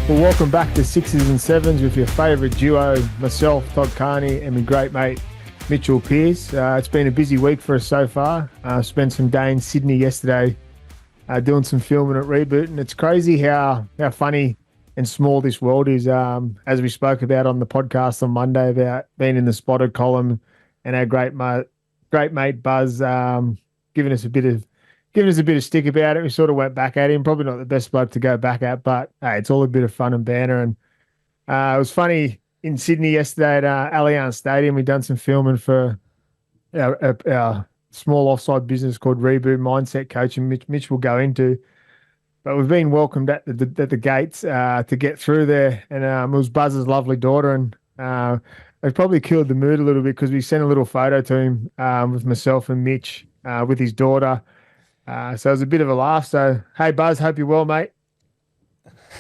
Well, welcome back to Sixes and Sevens with your favourite duo, myself, Todd Carney, and my great mate, Mitchell Pearce. It's been a busy week for us so far. Spent some day in Sydney yesterday doing some filming at Reboot, and it's crazy how funny and small this world is. As we spoke about on the podcast on Monday about being in the spotted column, and our great mate Buzz giving us a bit of stick about it. We sort of went back at him. Probably not the best bloke to go back at, but hey, it's all a bit of fun and banter. And it was funny in Sydney yesterday at Allianz Stadium. We'd done some filming for our small offside business called Reboot Mindset Coaching, Mitch will go into. But we've been welcomed at the gates to get through there. And it was Buzz's lovely daughter. And it probably killed the mood a little bit because we sent a little photo to him with myself and Mitch with his daughter. So it was a bit of a laugh. So, hey, Buzz, hope you're well, mate.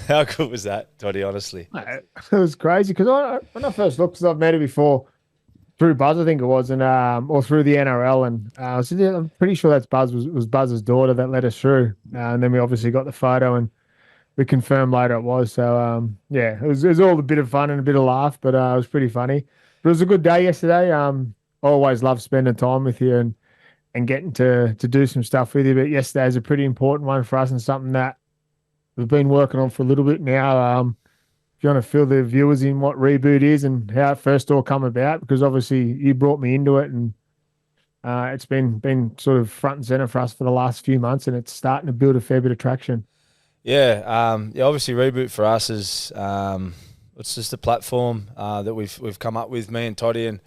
How good was that, Toddy, honestly? It was crazy because when I first looked, because I've met her before through Buzz, I think it was, and or through the NRL, and so yeah, I'm pretty sure that's Buzz was Buzz's daughter that let us through. And then we obviously got the photo, and we confirmed later it was. So, yeah, it was all a bit of fun and a bit of laugh, but it was pretty funny. But it was a good day yesterday. I always love spending time with you and getting to do some stuff with you. But yesterday is a pretty important one for us and something that we've been working on for a little bit now. If you want to fill the viewers in what Reboot is and how it first all come about, because obviously you brought me into it, and it's been sort of front and center for us for the last few months, and it's starting to build a fair bit of traction. Yeah, obviously Reboot for us is it's just a platform that we've come up with, me and Toddy, and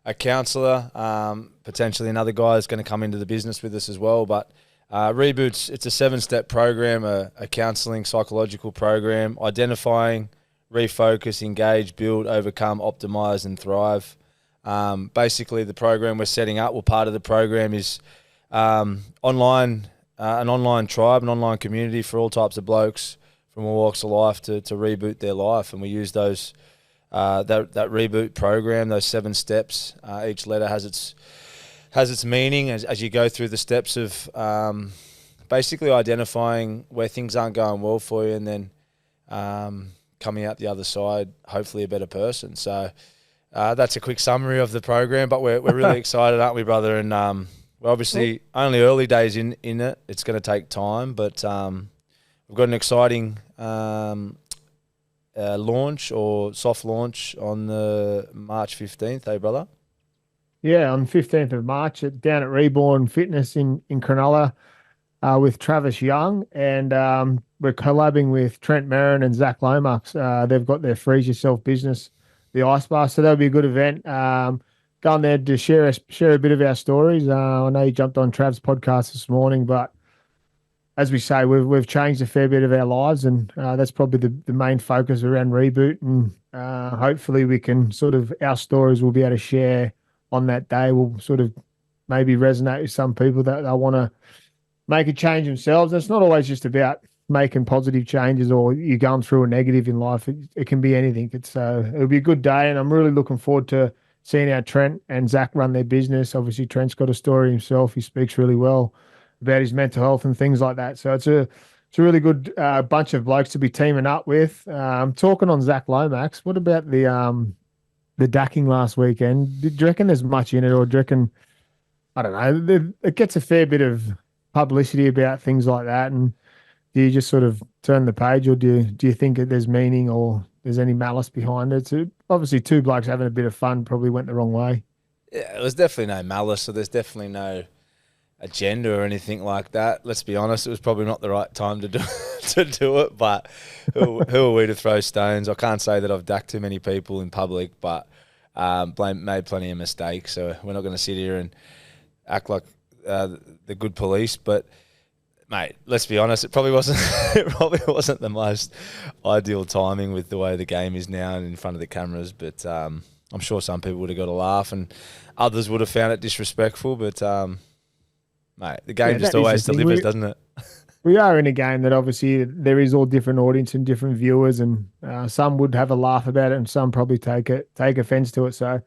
a counsellor, potentially another guy is going to come into the business with us as well. But Reboot's, it's a 7-step program, a counselling psychological program, identifying, refocus, engage, build, overcome, optimise and thrive. Basically, the program we're setting up, part of the program is an online tribe, an online community for all types of blokes from all walks of life to reboot their life. And we use those that Reboot program, those 7 steps. Each letter has its meaning as you go through the steps of basically identifying where things aren't going well for you, and then coming out the other side, hopefully a better person. So that's a quick summary of the program, but we're really excited, aren't we, brother? And we're obviously only early days in it. It's going to take time, but we've got an exciting launch or soft launch on the March 15th, eh, brother? Yeah, on the 15th of March down at Reborn Fitness in Cronulla with Travis Young, and we're collabing with Trent Merrin and Zach Lomax. They've got their Freeze Yourself business, the Ice Bar, so that'll be a good event. Going there to share a bit of our stories. I know you jumped on Trav's podcast this morning, but as we say, we've changed a fair bit of our lives, and that's probably the main focus around Reboot. And hopefully we can our stories will be able to share on that day. Will sort of maybe resonate with some people that they want to make a change themselves. And it's not always just about making positive changes or you going through a negative in life. It can be anything. It'll be a good day, and I'm really looking forward to seeing how Trent and Zach run their business. Obviously, Trent's got a story himself. He speaks really well about his mental health and things like that. So it's a really good bunch of blokes to be teaming up with. Talking on Zach Lomax, what about the Dacking last weekend? Do you reckon there's much in it, or do you reckon, I don't know, it gets a fair bit of publicity about things like that, and do you just sort of turn the page, or do you think that there's meaning or there's any malice behind it? So obviously 2 blokes having a bit of fun probably went the wrong way. Yeah, there's definitely no malice, so there's definitely no agenda or anything like that. Let's be honest, it was probably not the right time to do it, but who are we to throw stones? I can't say that I've dacked too many people in public, but made plenty of mistakes, so we're not going to sit here and act like the good police. But mate, let's be honest, it probably wasn't the most ideal timing with the way the game is now and in front of the cameras, but I'm sure some people would have got a laugh and others would have found it disrespectful, but mate, the game just always delivers, doesn't it? We are in a game that obviously there is all different audience and different viewers, and some would have a laugh about it and some probably take offense to it. So,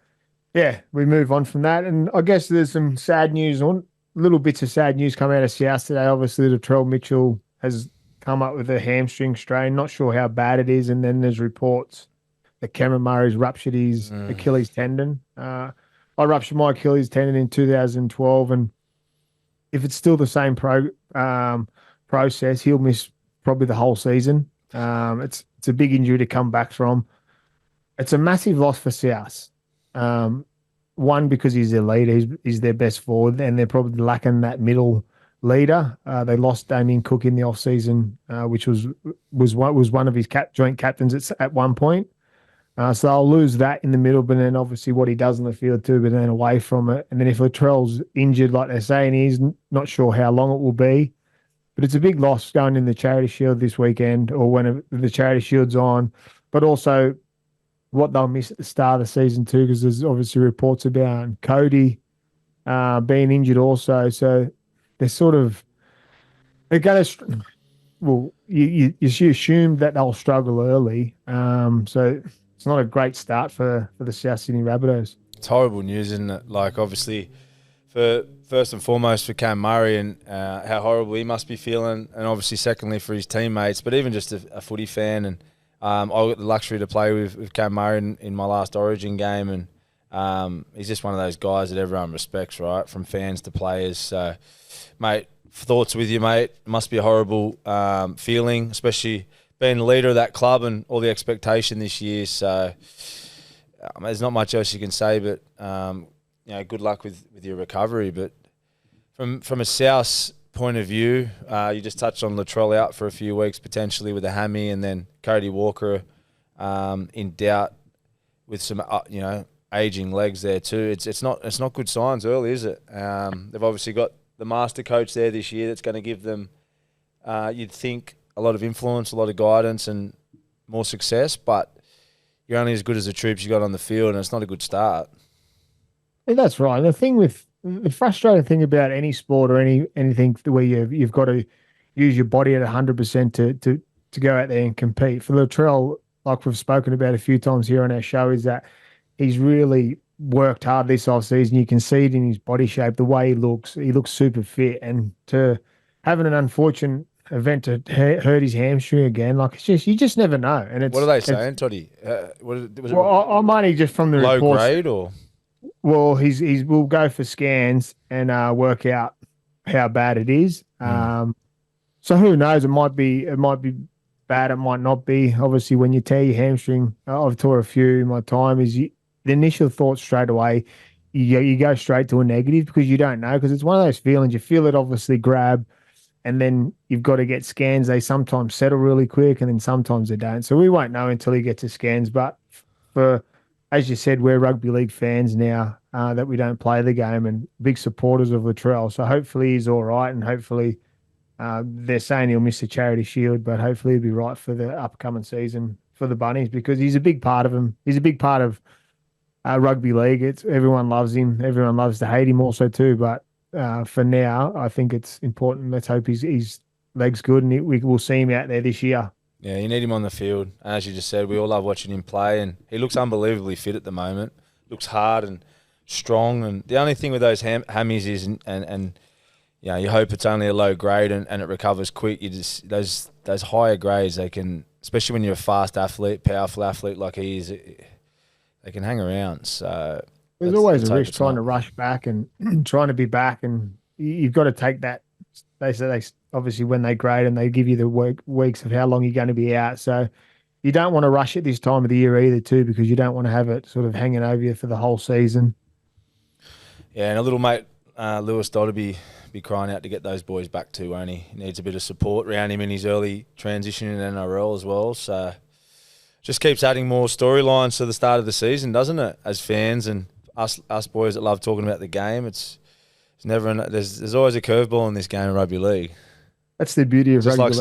yeah, we move on from that. And I guess there's some sad news, or little bits of sad news come out of South today. Obviously, Latrell Mitchell has come up with a hamstring strain. Not sure how bad it is. And then there's reports that Cameron Murray's ruptured his Achilles tendon. I ruptured my Achilles tendon in 2012, and if it's still the same process, he'll miss probably the whole season. It's a big injury to come back from. It's a massive loss for South. One, because he's their leader, he's their best forward, and they're probably lacking that middle leader. They lost Damien Cook in the off season, which was one of his joint captains at one point. So they'll lose that in the middle, but then obviously what he does in the field too, but then away from it. And then if Latrell's injured, like they're saying, he's not sure how long it will be. But it's a big loss going in the Charity Shield this weekend, or when the Charity Shield's on. But also what they'll miss at the start of the season too, because there's obviously reports about Cody being injured also. So they're going to, well, you assume that they'll struggle early. So it's not a great start for the South Sydney Rabbitohs. It's horrible news, isn't it? Like, obviously, for first and foremost for Cam Murray and how horrible he must be feeling, and obviously secondly for his teammates, but even just a footy fan. And I got the luxury to play with Cam Murray in my last Origin game, and he's just one of those guys that everyone respects, right, from fans to players. So, mate, thoughts with you, mate. It must be a horrible feeling, especially being the leader of that club and all the expectation this year. So there's not much else you can say, but good luck with your recovery. But from a South point of view, you just touched on Latrell out for a few weeks potentially with a hammy, and then Cody Walker in doubt with some aging legs there too. It's not good signs early, is it? They've obviously got the master coach there this year that's going to give them, you'd think, a lot of influence, a lot of guidance, and more success. But you're only as good as the troops you got on the field, and it's not a good start. Yeah, that's right. The frustrating thing about any sport or anything where you've got to use your body at 100% to go out there and compete. For Latrell, like we've spoken about a few times here on our show, is that he's really worked hard this offseason. You can see it in his body shape, the way he looks. He looks super fit, and to having an unfortunate event to hurt his hamstring again, like you just never know. And what are they saying, Toddy? I'm only just from the low reports. Grade or? Well, we'll go for scans and work out how bad it is. So who knows? It might be bad. It might not be. Obviously, when you tear your hamstring, I've tore a few in my time. The initial thought straight away, you go straight to a negative because you don't know, because it's one of those feelings. You feel it obviously grab, and then you've got to get scans. They sometimes settle really quick, and then sometimes they don't. So we won't know until he gets his scans. But as you said, we're rugby league fans now that we don't play the game, and big supporters of Latrell. So hopefully he's all right, and hopefully they're saying he'll miss the Charity Shield, but hopefully he'll be right for the upcoming season for the Bunnies, because he's a big part of them. He's a big part of rugby league. Everyone loves him. Everyone loves to hate him also too. But for now, I think it's important. Let's hope his leg's good, and we will see him out there this year. Yeah, you need him on the field. As you just said, we all love watching him play, and he looks unbelievably fit at the moment. Looks hard and strong. And the only thing with those hammies is, and you hope it's only a low grade and it recovers quick. You just those higher grades, they can, especially when you're a fast athlete, powerful athlete like he is, they can hang around. So there's always a risk trying to rush back and trying to be back, and you've got to take that. They say obviously when they grade and they give you the weeks of how long you're going to be out. So you don't want to rush it this time of the year either too, because you don't want to have it sort of hanging over you for the whole season. Yeah, and a little mate, Lewis Dodd be crying out to get those boys back too, won't he? He needs a bit of support around him in his early transition in NRL as well. So just keeps adding more storylines to the start of the season, doesn't it? As fans and us boys that love talking about the game, there's always a curveball in this game of rugby league. That's the beauty of rugby league.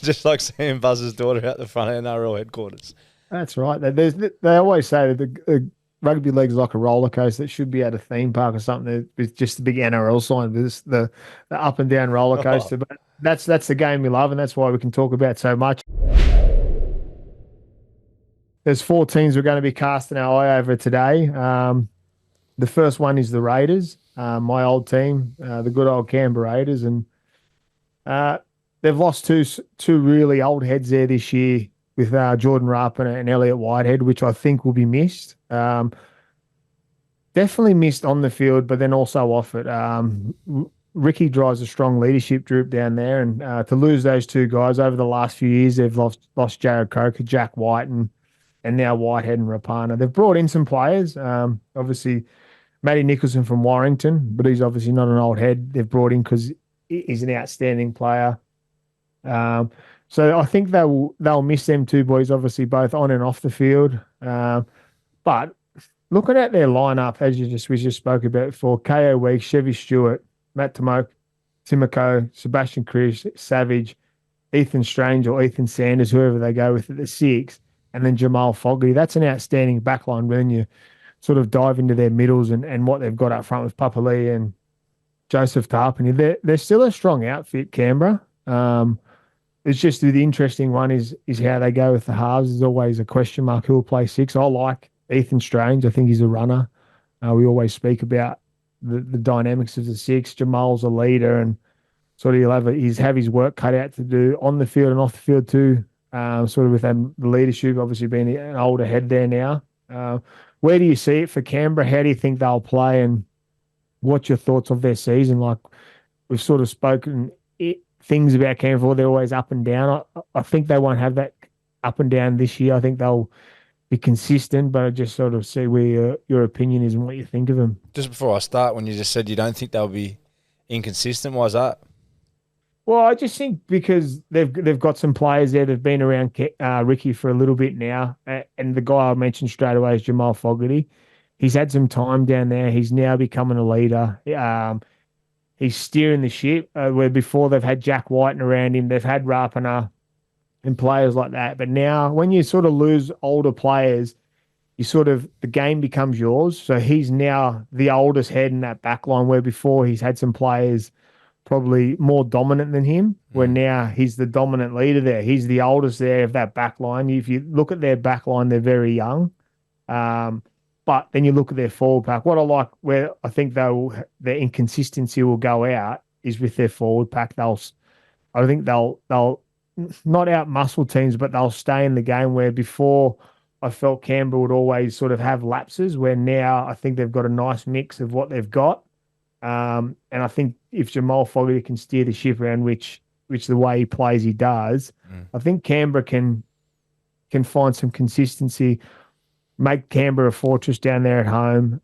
Just like seeing Buzz's daughter out the front of NRL headquarters. That's right. They always say that the rugby league is like a roller coaster that should be at a theme park or something with just the big NRL sign, with the up and down roller coaster. But that's the game we love, and that's why we can talk about so much. There's 4 teams we're going to be casting our eye over today. The first one is the Raiders, my old team, the good old Canberra Raiders. And they've lost two really old heads there this year with Jordan Rapana and Elliot Whitehead, which I think will be missed. Definitely missed on the field, but then also off it. Ricky drives a strong leadership group down there, and to lose those two guys over the last few years, they've lost Jared Coker, Jack White, and now Whitehead and Rapana. They've brought in some players. Obviously, Matty Nicholson from Warrington, but he's obviously not an old head. They've brought in because he's an outstanding player. So I think they'll miss them two boys, obviously both on and off the field. But looking at their lineup, as we just spoke about before, KO Weeks, Chevy Stewart, Matt Timoko, Sebastian Chris, Savage, Ethan Strange or Ethan Sanders, whoever they go with at the six, and then Jamal Fogarty. That's an outstanding backline when you sort of dive into their middles and what they've got up front with Papali and Joseph Tarpany. They're still a strong outfit, Canberra. It's just the interesting one is how they go with the halves. There's always a question mark who will play six. I like Ethan Strange. I think he's a runner. We always speak about the dynamics of the six. Jamal's a leader, and sort of he'll have his work cut out to do on the field and off the field too. Sort of with the leadership, obviously being an older head there now. Where do you see it for Canberra? How do you think they'll play, and what's your thoughts of their season? Like we've sort of spoken things about Canberra, they're always up and down. I think they won't have that up and down this year. I think they'll be consistent, but I just sort of see where your opinion is and what you think of them. Just before I start, when you just said you don't think they'll be inconsistent, why is that? Well, I just think because they've got some players there that've been around Ricky for a little bit now, and the guy I mentioned straight away is Jamal Fogarty. He's had some time down there. He's now becoming a leader. He's steering the ship, where before they've had Jack White around him, they've had Rapana and players like that. But now when you sort of lose older players, the game becomes yours. So he's now the oldest head in that back line, where before he's had some players probably more dominant than him, where now he's the dominant leader there. He's the oldest there of that back line. If you look at their back line, they're very young. But then you look at their forward pack. What I like, where I think their inconsistency will go out, is with their forward pack. I think they'll not out muscle teams, but they'll stay in the game. Where before I felt Canberra would always sort of have lapses, where now I think they've got a nice mix of what they've got. And I think if Jamal Fogarty can steer the ship around, which the way he plays he does, I think Canberra can find some consistency. Make Canberra a fortress down there at home.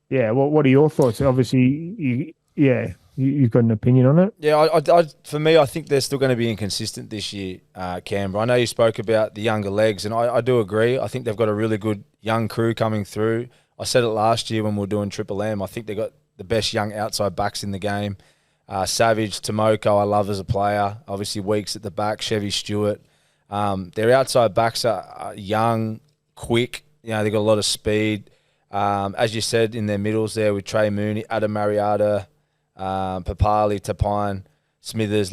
What are your thoughts? Obviously, you've got an opinion on it. Yeah, for me, I think they're still going to be inconsistent this year, Canberra. I know you spoke about the younger legs, and I do agree. I think they've got a really good young crew coming through. I said it last year when we were doing Triple M. I think they've got the best young outside backs in the game. Savage, Timoko, I love as a player. Obviously, Weeks at the back, Chevy Stewart. Their outside backs are young, quick. They've got a lot of speed. As you said, in their middles there with Trey Mooney, Adam Mariota, Papali, Tapine, Smithers.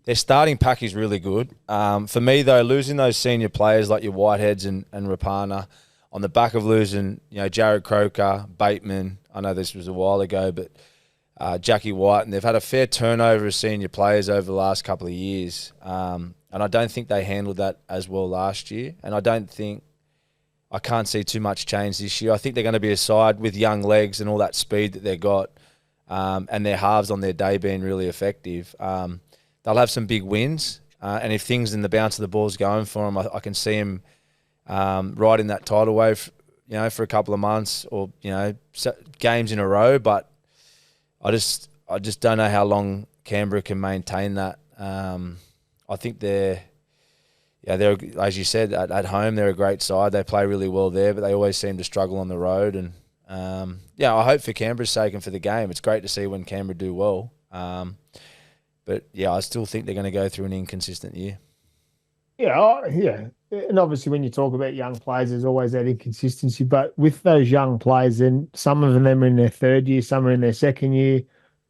Their starting pack is really good. For me, though, losing those senior players like your Whiteheads and Rapana on the back of losing, Jared Croker, Bateman. I know this was a while ago, but Jackie White, and they've had a fair turnover of senior players over the last couple of years. And I don't think they handled that as well last year. And I can't see too much change this year. I think they're going to be a side with young legs and all that speed that they've got, and their halves on their day being really effective. They'll have some big wins, and if things in the bounce of the ball's going for them, I can see them riding that tidal wave, for a couple of months or games in a row. But I just don't know how long Canberra can maintain that. I think they're as you said, at home they're a great side. They play really well there, but they always seem to struggle on the road. And I hope for Canberra's sake and for the game, it's great to see when Canberra do well. But I still think they're going to go through an inconsistent year. Yeah. And obviously when you talk about young players, there's always that inconsistency. But with those young players, then some of them are in their third year, some are in their second year.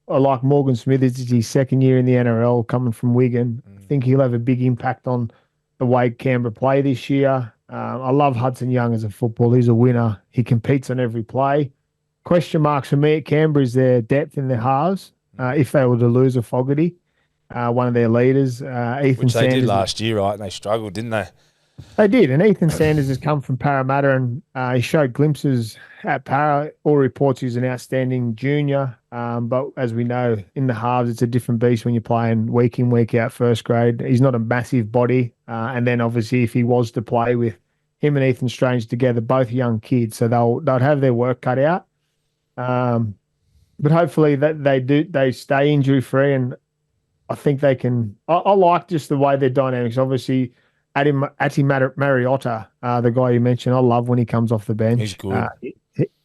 I like Morgan Smithers, it's his second year in the NRL coming from Wigan. I think he'll have a big impact on the way Canberra play this year. I love Hudson Young as a footballer. He's a winner. He competes on every play. Question marks for me at Canberra is their depth in their halves, if they were to lose a Fogarty. one of their leaders. Ethan Which they did Sanders. last year, right? And they struggled, didn't they? They did, and Ethan Sanders has come from Parramatta, and he showed glimpses at Para. All reports he's an outstanding junior, but as we know, in the halves, it's a different beast when you're playing week in, week out, first grade. He's not a massive body, and then obviously, if he was to play with him and Ethan Strange together, both young kids, so they'll have their work cut out. Um, but hopefully that they stay injury free, and I think they can. I like just the way their dynamics. Obviously, Ati Mariotta, the guy you mentioned, I love when he comes off the bench. He's good.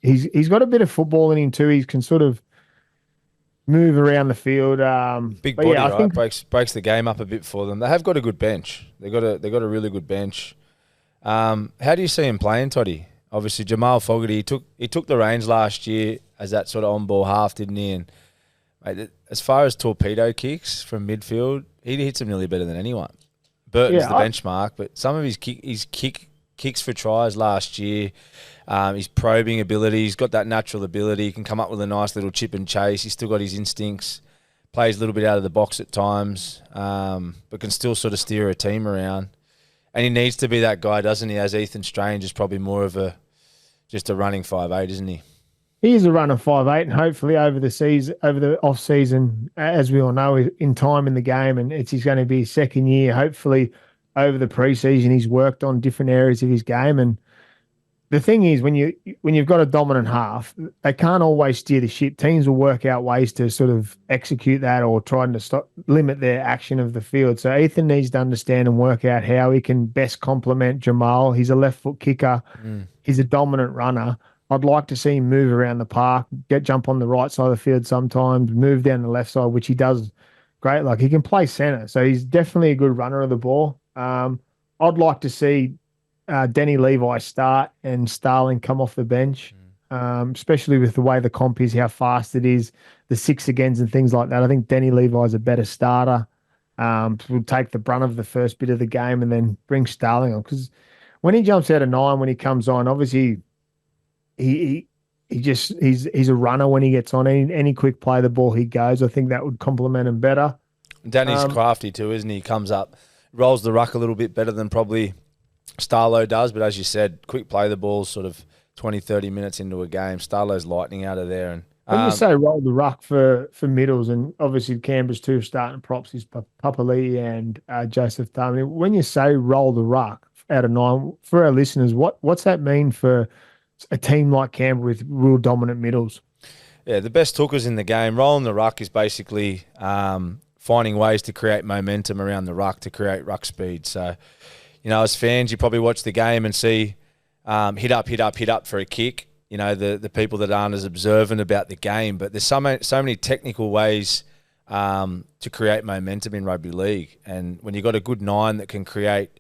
He's got a bit of football in him too. He can sort of move around the field. Big But body, yeah, I right? think Breaks the game up a bit for them. They have got a good bench. They got a really good bench. How do you see him playing, Toddy? Obviously, Jamal Fogarty he took the reins last year as that sort of on-ball half, didn't he? And mate, as far as torpedo kicks from midfield, he hits them nearly better than anyone. Burton's the benchmark, but some of his kicks for tries last year, his probing ability, he's got that natural ability. He can come up with a nice little chip and chase. He's still got his instincts. Plays a little bit out of the box at times, but can still sort of steer a team around. And he needs to be that guy, doesn't he? As Ethan Strange is probably more of just a running 5'8", isn't he? he is a runner 5'8", and hopefully over the off season, as we all know, in time in the game, and he's going to be his second year. Hopefully, over the preseason, he's worked on different areas of his game. And the thing is, when you've got a dominant half, they can't always steer the ship. Teams will work out ways to sort of execute that or trying to limit their action of the field. So Ethan needs to understand and work out how he can best complement Jamal. He's a left foot kicker. He's a dominant runner. I'd like to see him move around the park, jump on the right side of the field sometimes, move down the left side, which he does great. Like he can play center, so he's definitely a good runner of the ball. I'd like to see Denny Levi start and Starling come off the bench, especially with the way the comp is, how fast it is, the 6 agains and things like that. I think Denny Levi is a better starter. Will take the brunt of the first bit of the game and then bring Starling on, because when he jumps out of 9, when he comes on, obviously he's a runner when he gets on. Any quick play the ball he goes, I think that would complement him better. Danny's crafty too, isn't he? Comes up, rolls the ruck a little bit better than probably Starlow does, but as you said, quick play the ball sort of 20, 30 minutes into a game. Starlow's lightning out of there. And when you say roll the ruck for middles, and obviously Canberra's 2 starting props is Papali'i and Joseph Thurman. When you say roll the ruck out of 9, for our listeners, what's that mean for a team like Canberra with real dominant middles? Yeah, the best hookers in the game. Rolling the ruck is basically finding ways to create momentum around the ruck to create ruck speed. So, you know, as fans, you probably watch the game and see hit up for a kick. You know, the people that aren't as observant about the game. But there's so many technical ways to create momentum in rugby league. And when you've got a good 9 that can create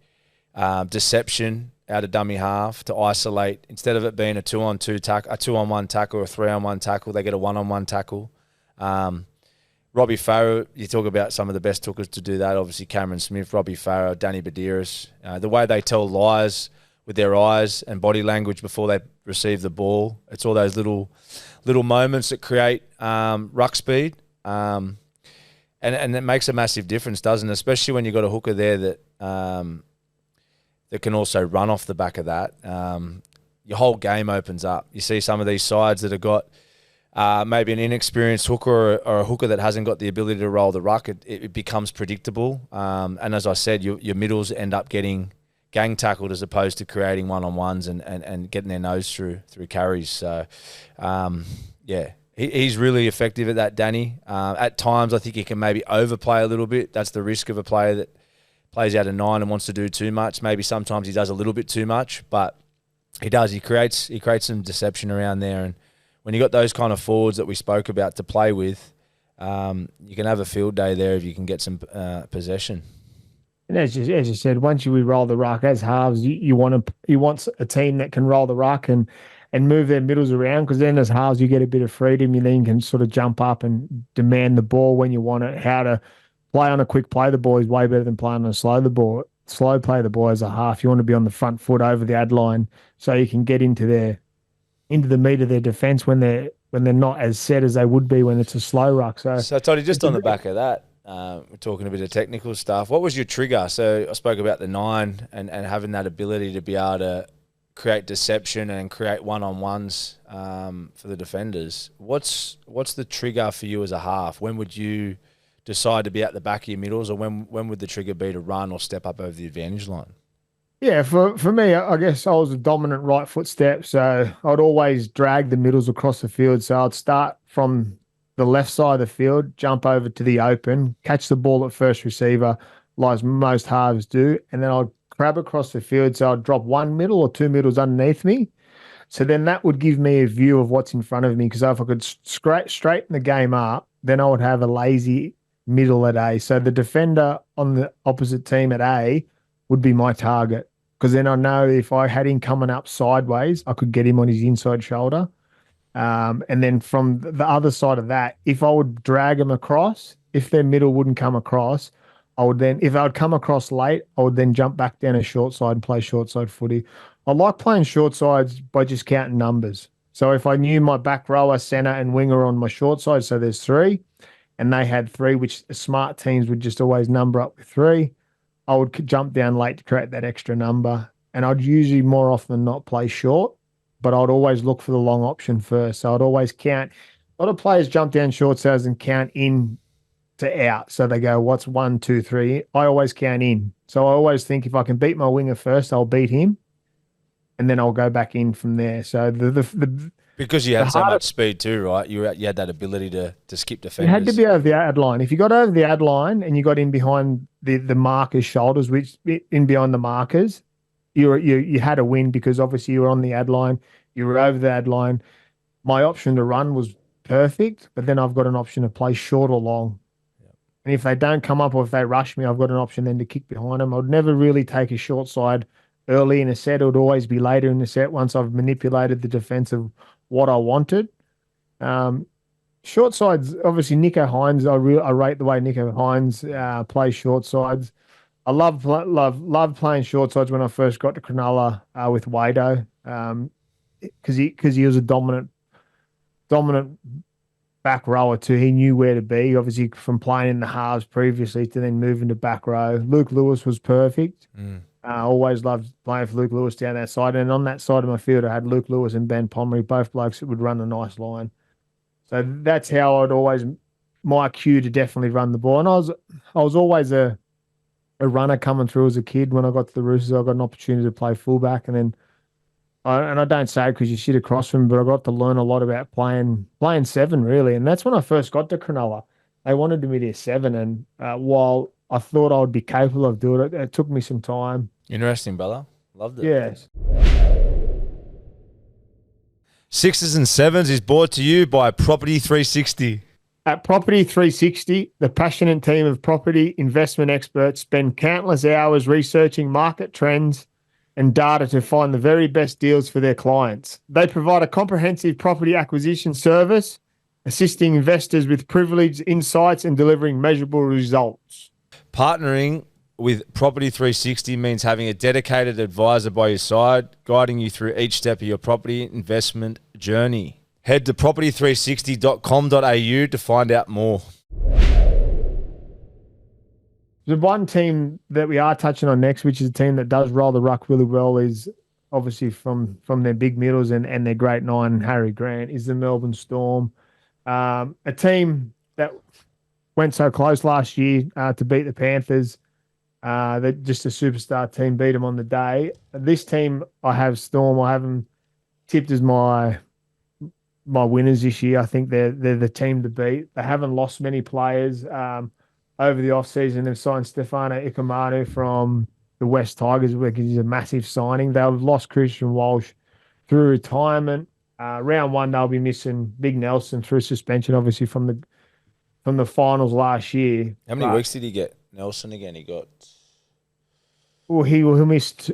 deception out of dummy half to isolate, instead of it being a 2-on-2 tackle, a 2-on-1 tackle, or a 3-on-1 tackle, they get a 1-on-1 tackle. Robbie Farah, you talk about some of the best hookers to do that. Obviously, Cameron Smith, Robbie Farah, Danny Badiris. The way they tell lies with their eyes and body language before they receive the ball. It's all those little moments that create ruck speed. And it makes a massive difference, doesn't it? Especially when you've got a hooker there that can also run off the back of that. Your whole game opens up. You see some of these sides that have got maybe an inexperienced hooker or a hooker that hasn't got the ability to roll the ruck. It becomes predictable. And as I said, your middles end up getting gang tackled as opposed to creating one-on-ones and getting their nose through carries. So, yeah, he's really effective at that, Danny. At times, I think he can maybe overplay a little bit. That's the risk of a player that plays out of 9 and wants to do too much. Maybe sometimes he does a little bit too much, but he does. He creates some deception around there. And when you got those kind of forwards that we spoke about to play with, you can have a field day there if you can get some possession. And as you said, once we roll the ruck as halves, you want a team that can roll the ruck and move their middles around, because then as halves you get a bit of freedom. You then can sort of jump up and demand the ball when you want it. How to play on a quick play the ball is way better than playing on a slow play the ball as a half. You want to be on the front foot over the ad line so you can get into the meat of their defence when they're not as set as they would be when it's a slow ruck. So Toddy, just on the back of that, we're talking a bit of technical stuff. What was your trigger? So I spoke about the 9 and having that ability to be able to create deception and create one-on-ones for the defenders. What's the trigger for you as a half? When would you decide to be at the back of your middles, or when would the trigger be to run or step up over the advantage line? Yeah, for me, I guess I was a dominant right foot step, so I'd always drag the middles across the field. So I'd start from the left side of the field, jump over to the open, catch the ball at first receiver, like most halves do, and then I'd grab across the field. So I'd drop one middle or two middles underneath me. So then that would give me a view of what's in front of me. Because if I could straighten the game up, then I would have a lazy middle at A. So the defender on the opposite team at A would be my target. Because then I know if I had him coming up sideways, I could get him on his inside shoulder. And then from the other side of that, if I would drag them across, if their middle wouldn't come across, I would then, if I would come across late, I would then jump back down a short side and play short side footy. I like playing short sides by just counting numbers. So if I knew my back rower, centre, and winger on my short side, so there's 3, and they had 3, which smart teams would just always number up with 3, I would jump down late to create that extra number. And I'd usually more often than not play short, but I'd always look for the long option first. So I'd always count. A lot of players jump down short sides and count in to out. So they go, what's 1, 2, 3? I always count in. So I always think if I can beat my winger first, I'll beat him. And then I'll go back in from there. So because you had so much speed too, right? You had that ability to skip defenders. You had to be over the ad line. If you got over the ad line and you got in behind the markers' shoulders, which in behind the markers, you had a win because obviously you were on the ad line, you were over the ad line. My option to run was perfect, but then I've got an option to play short or long. Yep. And if they don't come up or if they rush me, I've got an option then to kick behind them. I'd never really take a short side early in a set. It would always be later in the set once I've manipulated the defense of what I wanted. Short sides, obviously Nico Hines, I rate the way Nico Hines plays short sides. I love playing short sides when I first got to Cronulla with Wado, because he was a dominant back rower too. He knew where to be, obviously from playing in the halves previously to then moving to back row. Luke Lewis was perfect. I always loved playing for Luke Lewis down that side. And on that side of my field, I had Luke Lewis and Ben Pomeroy, both blokes that would run a nice line. So that's how I'd always, my cue to definitely run the ball. And I was always a runner coming through as a kid. When I got to the Roosters, I got an opportunity to play fullback. And then, I don't say it because you sit across from me, but I got to learn a lot about playing 7, really. And that's when I first got to Cronulla. They wanted me to 7. And while I thought I would be capable of doing it, it took me some time. Interesting, brother. Loved it. Yes. Sixes and Sevens is brought to you by Property 360. At Property 360, the passionate team of property investment experts spend countless hours researching market trends and data to find the very best deals for their clients. They provide a comprehensive property acquisition service, assisting investors with privileged insights and delivering measurable results. Partnering with Property 360 means having a dedicated advisor by your side, guiding you through each step of your property investment journey. Head to property360.com.au to find out more. The one team that we are touching on next, which is a team that does roll the ruck really well, is obviously from their big middles and their great 9, Harry Grant, is the Melbourne Storm. A team that went so close last year to beat the Panthers. That just a superstar team beat them on the day. This team, I have Storm. I have them tipped as my winners this year. I think they're the team to beat. They haven't lost many players over the offseason. They've signed Stefano Ikamanu from the West Tigers, which is a massive signing. They've lost Christian Walsh through retirement. Round 1, they'll be missing Big Nelson through suspension, obviously from the finals last year. How many weeks did he get? Nelson again, he got. Well, he'll miss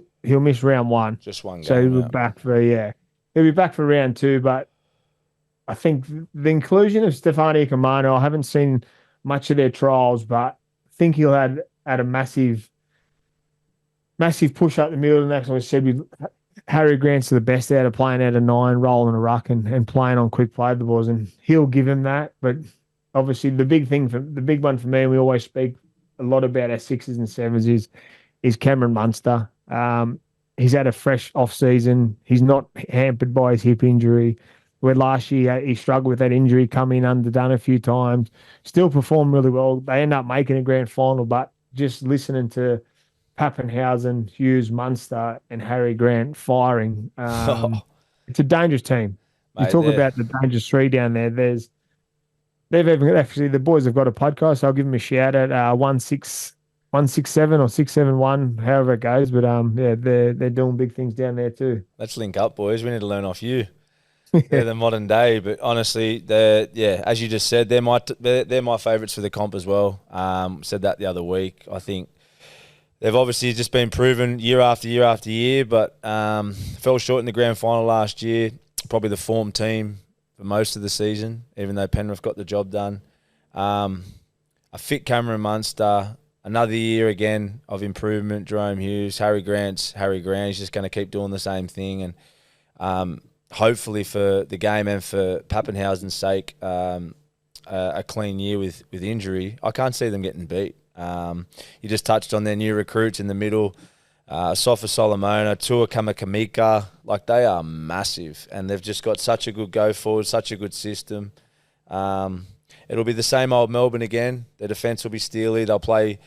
round 1. Just one game. So he'll be back he'll be back for round 2. But I think the inclusion of Stefano Ikamanu, I haven't seen much of their trials, but I think he'll add a massive push up the middle. And that's what I said. Harry Grant's the best out of playing out of 9, rolling a ruck and playing on quick play the balls, and he'll give him that. But obviously the big one for me, and we always speak a lot about our sixes and sevens is Cameron Munster. He's had a fresh off season. He's not hampered by his hip injury. Where last year he struggled with that injury, come in underdone a few times, still performed really well. They end up making a grand final, but just listening to Pappenhausen, Hughes, Munster, and Harry Grant firing, it's a dangerous team. You Mate, talk about the dangerous three down there. They've even actually the boys have got a podcast. So I'll give them a shout out. 167 or 671, however it goes. But yeah, they're doing big things down there too. let's link up, boys. We need to learn off you. They're the modern day, but honestly, as you just said, they're my favourites for the comp as well. Said that the other week. I think they've obviously just been proven year after year after year, but fell short in the grand final last year. Probably the form team for most of the season, even though Penrith got the job done. A fit Cameron Munster, another year again of improvement. Jerome Hughes, Harry Grant. He's just going to keep doing the same thing, and hopefully for the game and for Pappenhausen's sake, a clean year with injury. I can't see them getting beat. You just touched on their new recruits in the middle. Sofa Solomona, Tua Kamakamika, like they are massive, and they've just got such a good go forward, such a good system. It'll be the same old Melbourne again. Their defence will be steely. They'll play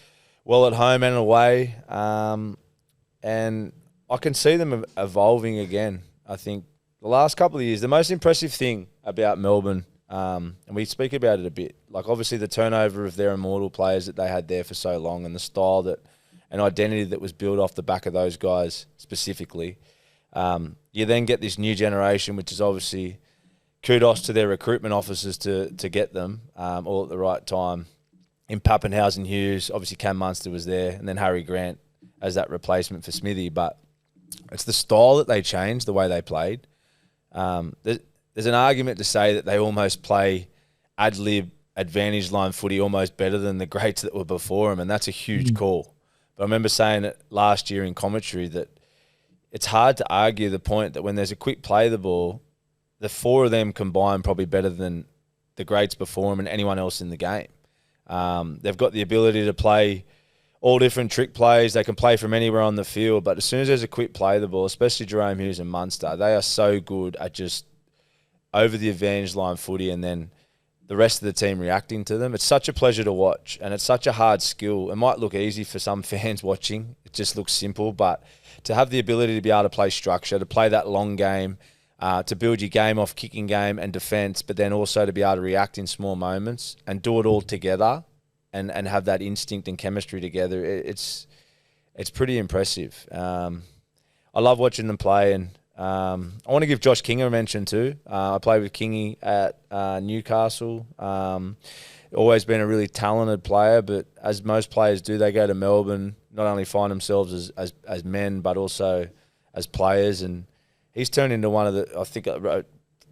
well at home and away, and I can see them evolving again. I think the last couple of years, the most impressive thing about Melbourne, and we speak about it a bit, like obviously the turnover of their immortal players that they had there for so long, and the style and identity that was built off the back of those guys specifically. You then get this new generation, which is obviously kudos to their recruitment officers to get them all at the right time. In Pappenhausen, Hughes, obviously Cam Munster was there, and then Harry Grant as that replacement for Smithy. But it's the style that they changed, the way they played. There's an argument to say that they almost play ad-lib, advantage line footy almost better than the greats that were before them, and that's a huge call. But I remember saying it last year in commentary that it's hard to argue the point that when there's a quick play of the ball, the four of them combined probably better than the greats before them and anyone else in the game. They've got the ability to play all different trick plays. They can play from anywhere on the field, but as soon as there's a quick play of the ball, especially Jerome Hughes and Munster, they are so good at just over the advantage line footy and then the rest of the team reacting to them. It's such a pleasure to watch, and it's such a hard skill. It might look easy for some fans watching. It just looks simple, but to have the ability to be able to play structure, to play that long game, to build your game off kicking game and defence, but then also to be able to react in small moments and do it all together and have that instinct and chemistry together, it's pretty impressive. I love watching them play, and I want to give Josh King a mention too. I played with Kingy at Newcastle. Always been a really talented player, but as most players do, they go to Melbourne, not only find themselves as men, but also as players. And he's turned into one of the, I think,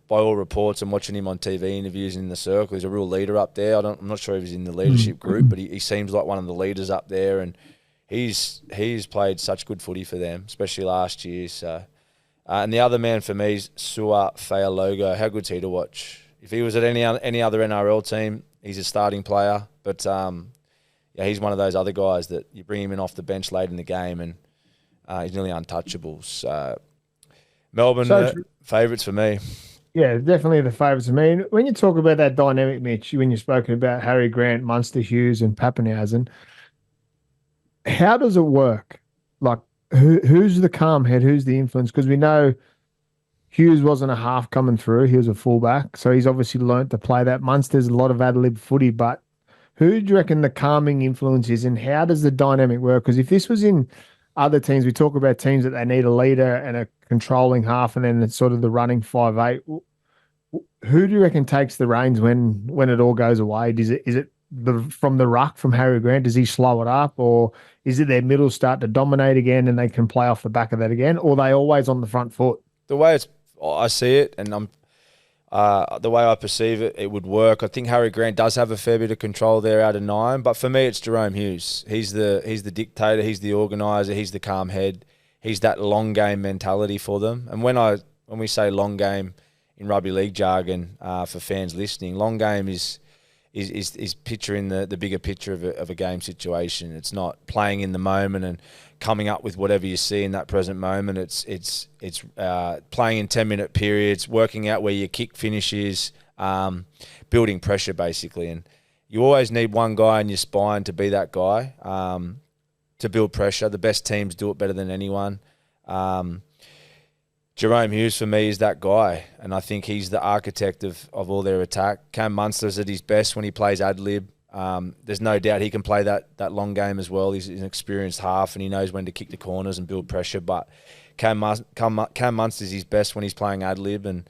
by all reports, I'm watching him on TV interviews in the circle. He's a real leader up there. I'm not sure if he's in the leadership group, but he seems like one of the leaders up there. And he's played such good footy for them, especially last year. So. And the other man for me is Sua Fa'alogo. How good's he to watch? If he was at any other NRL team, he's a starting player. But he's one of those other guys that you bring him in off the bench late in the game, and he's nearly untouchable. So Melbourne favourites for me. Yeah, definitely the favourites for me. When you talk about that dynamic, Mitch, when you're spoken about Harry Grant, Munster, Hughes, and Pappenhausen, how does it work? Like, who's the calm head? Who's the influence? Because we know Hughes wasn't a half coming through. He was a fullback. So he's obviously learnt to play that. Munster's a lot of ad-lib footy. But who do you reckon the calming influence is, and how does the dynamic work? Because if this was in other teams, we talk about teams that they need a leader and a controlling half, and then it's sort of the running 5'8". Who do you reckon takes the reins when it all goes away? Is it from the ruck from Harry Grant? Does he slow it up, or is it their middle start to dominate again and they can play off the back of that again, or are they always on the front foot? The way I see it, and the way I perceive it, it would work. I think Harry Grant does have a fair bit of control there out of 9, but for me, it's Jerome Hughes. He's the dictator. He's the organizer. He's the calm head. He's that long game mentality for them. And when we say long game in rugby league jargon, for fans listening, long game is is picturing the bigger picture of a game situation. It's not playing in the moment and coming up with whatever you see in that present moment. It's playing in 10-minute periods, working out where your kick finish is, building pressure basically. And you always need one guy in your spine to be that guy, to build pressure. The best teams do it better than anyone. Jerome Hughes, for me, is that guy, and I think he's the architect of all their attack. Cam Munster's at his best when he plays ad-lib. There's no doubt he can play that long game as well. He's an experienced half, and he knows when to kick the corners and build pressure. But Cam Munster's his best when he's playing ad-lib, and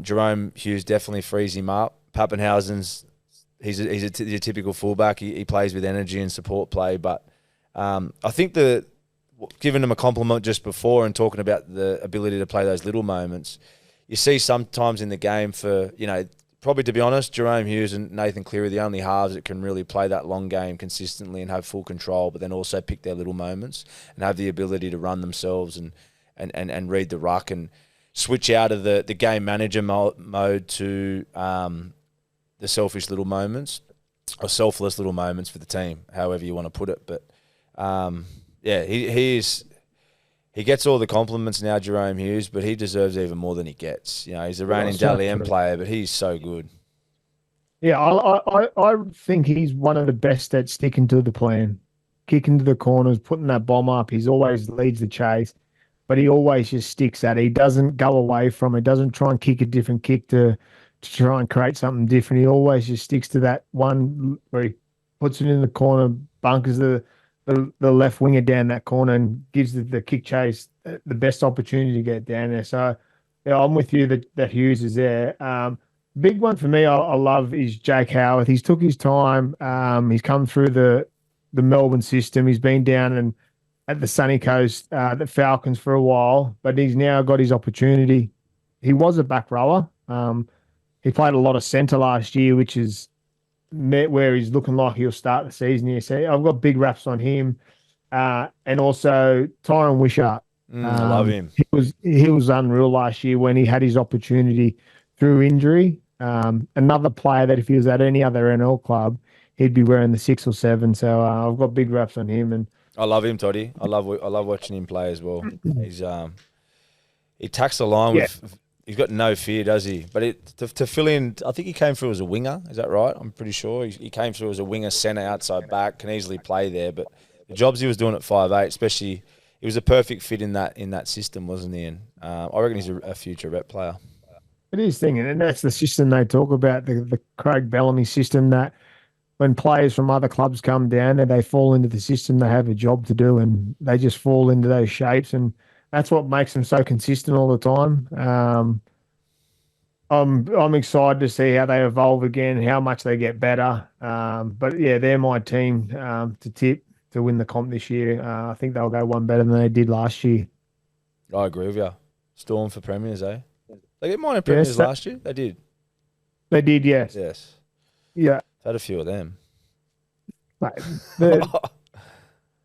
Jerome Hughes definitely frees him up. Pappenhausen's he's a typical fullback. He plays with energy and support play, but I think giving him a compliment just before and talking about the ability to play those little moments, you see sometimes in the game for, probably to be honest, Jerome Hughes and Nathan Cleary are the only halves that can really play that long game consistently and have full control, but then also pick their little moments and have the ability to run themselves and read the ruck and switch out of the game manager mode to the selfish little moments or selfless little moments for the team, however you want to put it. But he gets all the compliments now, Jerome Hughes, but he deserves even more than he gets. He's a reigning Dally M player, but he's so good. Yeah, I think he's one of the best at sticking to the plan, kicking to the corners, putting that bomb up. He's always leads the chase, but he always just sticks at it. He doesn't go away from it, doesn't try and kick a different kick to try and create something different. He always just sticks to that one where he puts it in the corner, bunkers the left winger down that corner and gives the kick chase the best opportunity to get down there. So, yeah, I'm with you that Hughes is there. Big one for me I love is Jake Howarth. He's took his time. He's come through the Melbourne system. He's been down and at the sunny coast, the Falcons for a while, but he's now got his opportunity. He was a back rower. He played a lot of centre last year, which is where he's looking like he'll start the season here. So I've got big raps on him. And also Tyron Wishart. I love him. He was unreal last year when he had his opportunity through injury. Another player that if he was at any other NRL club, he'd be wearing the 6 or 7. So I've got big raps on him. And I love him, Toddy. I love watching him play as well. He's he tacks the line with. He's got no fear, does he? But to fill in, I think he came through as a winger. Is that right? I'm pretty sure he came through as a winger, centre, outside back, can easily play there. But the jobs he was doing at 5'8", especially, he was a perfect fit in that system, wasn't he? And I reckon he's a future rep player. It is thinking, and that's the system they talk about, the Craig Bellamy system, that when players from other clubs come down and they fall into the system, they have a job to do and they just fall into those shapes, and that's what makes them so consistent all the time. I'm excited to see how they evolve again, how much they get better. But yeah, they're my team to tip to win the comp this year. I think they'll go one better than they did last year. I agree with you. Storm for premiers, eh? They get minor premiers last year. They did. They did, yes. Yes. Yeah. Had a few of them. Mate,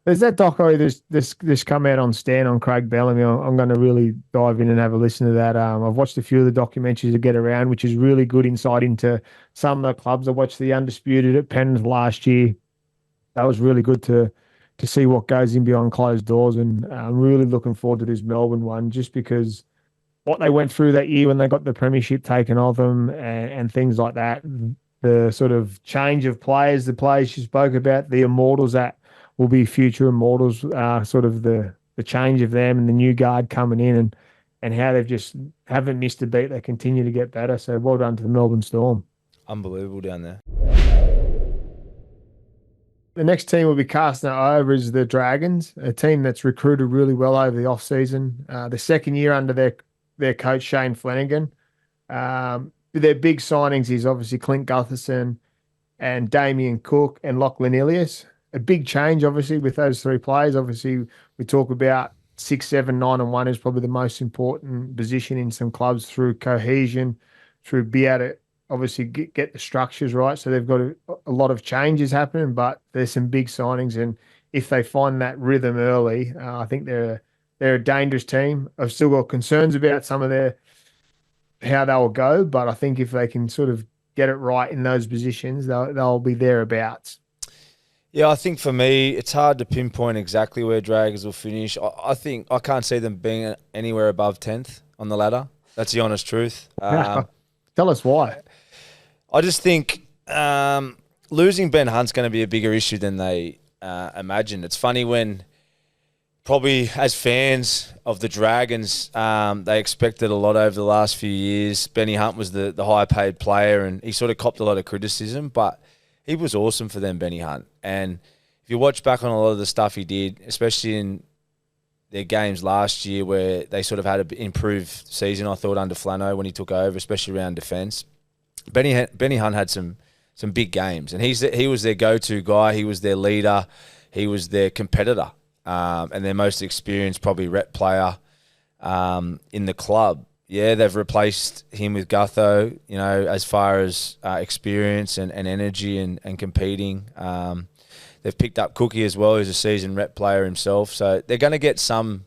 there's that doco this come out on Stan on Craig Bellamy. I'm going to really dive in and have a listen to that. I've watched a few of the documentaries to get around, which is really good insight into some of the clubs. I watched the Undisputed at Penrith last year. That was really good to see what goes in behind closed doors, and I'm really looking forward to this Melbourne one, just because what they went through that year when they got the premiership taken off them and things like that, the sort of change of players, the players you spoke about, the immortals that will be future immortals, sort of the change of them and the new guard coming in and how they've just haven't missed a beat. They continue to get better. So well done to the Melbourne Storm. Unbelievable down there. The next team will be casting it over is the Dragons, a team that's recruited really well over the off-season. The second year under their coach, Shane Flanagan. Their big signings is obviously Clint Gutherson and Damien Cook and Lachlan Ilias. A big change, obviously, with those three players. Obviously, we talk about 6, 7, 9, and 1 is probably the most important position in some clubs through cohesion, through be able to obviously get the structures right. So they've got a lot of changes happening, but there's some big signings. And if they find that rhythm early, I think they're a dangerous team. I've still got concerns about some of how they'll go, but I think if they can sort of get it right in those positions, they'll be thereabouts. Yeah, I think for me, it's hard to pinpoint exactly where Dragons will finish. I think I can't see them being anywhere above 10th on the ladder. That's the honest truth. Tell us why. I just think losing Ben Hunt's going to be a bigger issue than they imagined. It's funny when probably as fans of the Dragons, they expected a lot over the last few years. Benny Hunt was the high-paid player, and he sort of copped a lot of criticism, but he was awesome for them, Benny Hunt. And if you watch back on a lot of the stuff he did, especially in their games last year where they sort of had an improved season, I thought, under Flano when he took over, especially around defence, Benny Hunt had some big games. And he was their go-to guy. He was their leader. He was their competitor and their most experienced, probably rep player in the club. Yeah, they've replaced him with Gutho, as far as experience and energy and competing. They've picked up Cookie as well, who's a seasoned rep player himself. So they're going to get some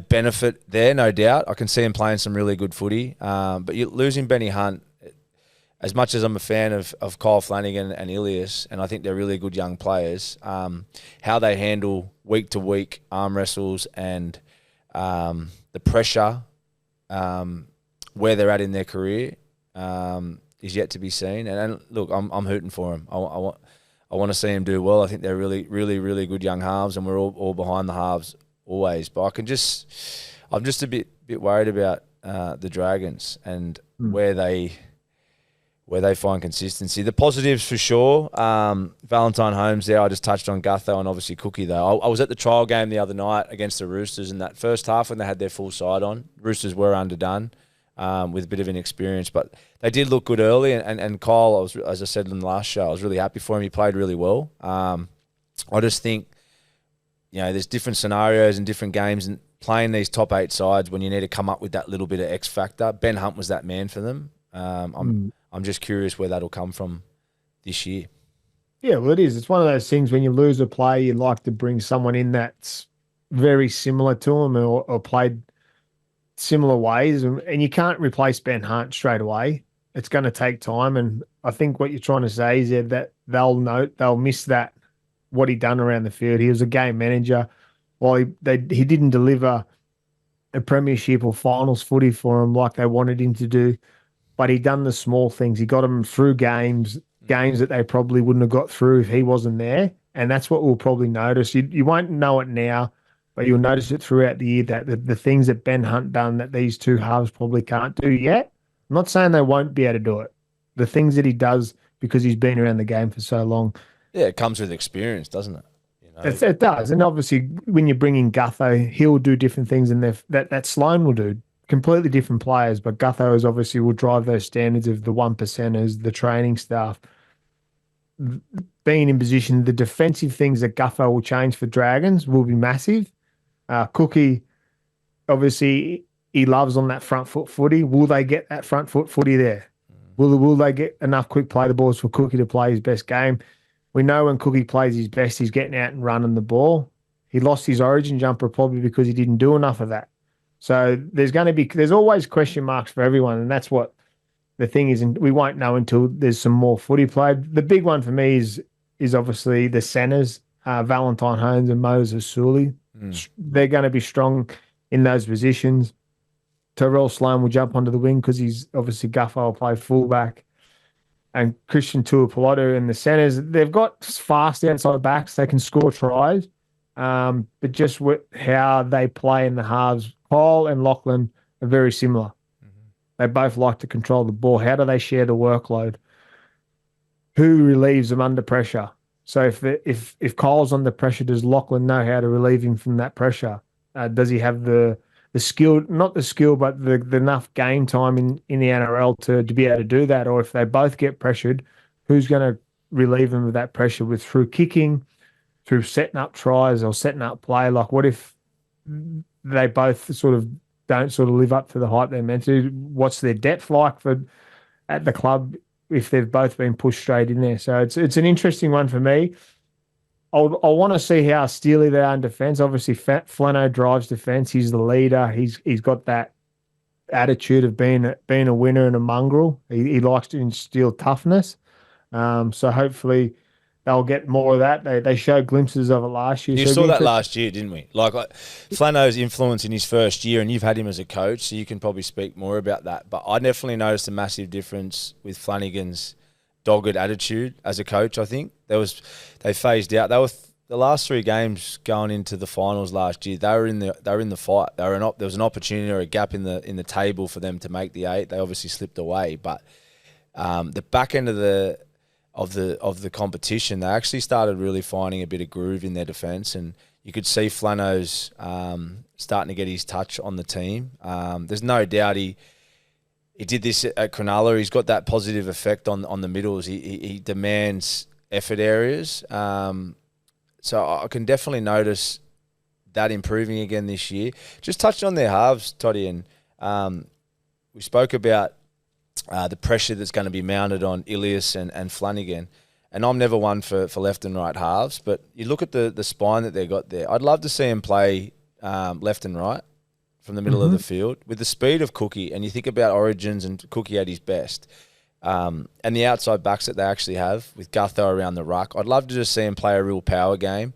benefit there, no doubt. I can see him playing some really good footy. But losing Benny Hunt, as much as I'm a fan of Kyle Flanagan and Ilias, and I think they're really good young players, how they handle week-to-week arm wrestles and the pressure, where they're at in their career is yet to be seen. And look, I'm hooting for them. I want to see them do well. I think they're really, really, really good young halves, and we're all behind the halves always. But I'm just a bit worried about the Dragons and where they find consistency. The positives for sure. Valentine Holmes there. I just touched on Gutho and obviously Cookie though. I was at the trial game the other night against the Roosters in that first half when they had their full side on. Roosters were underdone with a bit of inexperience, but they did look good early. And Kyle, as I said in the last show, I was really happy for him. He played really well. I just think, there's different scenarios and different games, and playing these top 8 sides when you need to come up with that little bit of X factor. Ben Hunt was that man for them. I'm just curious where that'll come from this year. Yeah, well, it is. It's one of those things when you lose a player, you like to bring someone in that's very similar to him or played similar ways. And you can't replace Ben Hunt straight away. It's going to take time. And I think what you're trying to say is that they'll miss that, what he done around the field. He was a game manager. While he didn't deliver a premiership or finals footy for him like they wanted him to do, but he done the small things. He got them through games that they probably wouldn't have got through if he wasn't there. And that's what we'll probably notice. You won't know it now, but you'll notice it throughout the year that the things that Ben Hunt done that these two halves probably can't do yet. I'm not saying they won't be able to do it. The things that he does because he's been around the game for so long. Yeah, it comes with experience, doesn't it? It does. And obviously when you bring in Gutho, he'll do different things than that Sloan will do. Completely different players, but Gutho is obviously will drive those standards of the 1%ers, the training staff. Being in position, the defensive things that Gutho will change for Dragons will be massive. Cookie, obviously, he loves on that front foot footy. Will they get that front foot footy there? Will they get enough quick play the balls for Cookie to play his best game? We know when Cookie plays his best, he's getting out and running the ball. He lost his origin jumper probably because he didn't do enough of that. So there's always question marks for everyone, and that's what the thing is. And we won't know until there's some more footy played. The big one for me is obviously the centers, Valentine Holmes and Moses Sully. They're going to be strong in those positions. Terrell Sloan will jump onto the wing because he's obviously Gutho will play fullback. And Christian Tuipulotu in the centers, they've got fast outside backs. They can score tries. But just how they play in the halves, Kyle and Lachlan are very similar. They both like to control the ball. How do they share the workload? Who relieves them under pressure? So if Kyle's under pressure, does Lachlan know how to relieve him from that pressure? Does he have the skill, not the skill, but the enough game time in the NRL to be able to do that? Or if they both get pressured, who's going to relieve them of that pressure through kicking, through setting up tries or setting up play? Like, what if they both don't live up to the hype they're meant to? What's their depth like at the club if they've both been pushed straight in there? So it's an interesting one for me. I want to see how steely they are in defence. Obviously, Flano drives defence. He's the leader. He's got that attitude of being a winner and a mongrel. He likes to instill toughness. So hopefully they'll get more of that. They showed glimpses of it last year. You So it'd saw be that interesting. last year, didn't we? Like Flano's influence in his first year, and you've had him as a coach, so you can probably speak more about that. But I definitely noticed a massive difference with Flanagan's dogged attitude as a coach. I think they phased out. They were the last three games going into the finals last year. They were in the fight. There was an opportunity or a gap in the table for them to make the 8. They obviously slipped away, but the back end of the competition, they actually started really finding a bit of groove in their defence, and you could see Flano's starting to get his touch on the team. There's no doubt he did this at Cronulla. He's got that positive effect on the middles. He demands effort areas. So I can definitely notice that improving again this year. Just touching on their halves, Toddy, and we spoke about the pressure that's going to be mounted on Ilias and Flanagan. And I'm never one for left and right halves, but you look at the spine that they got there. I'd love to see him play left and right from the middle of the field with the speed of Cookie. And you think about Origins and Cookie at his best. And the outside backs that they actually have with Gutho around the ruck. I'd love to just see him play a real power game.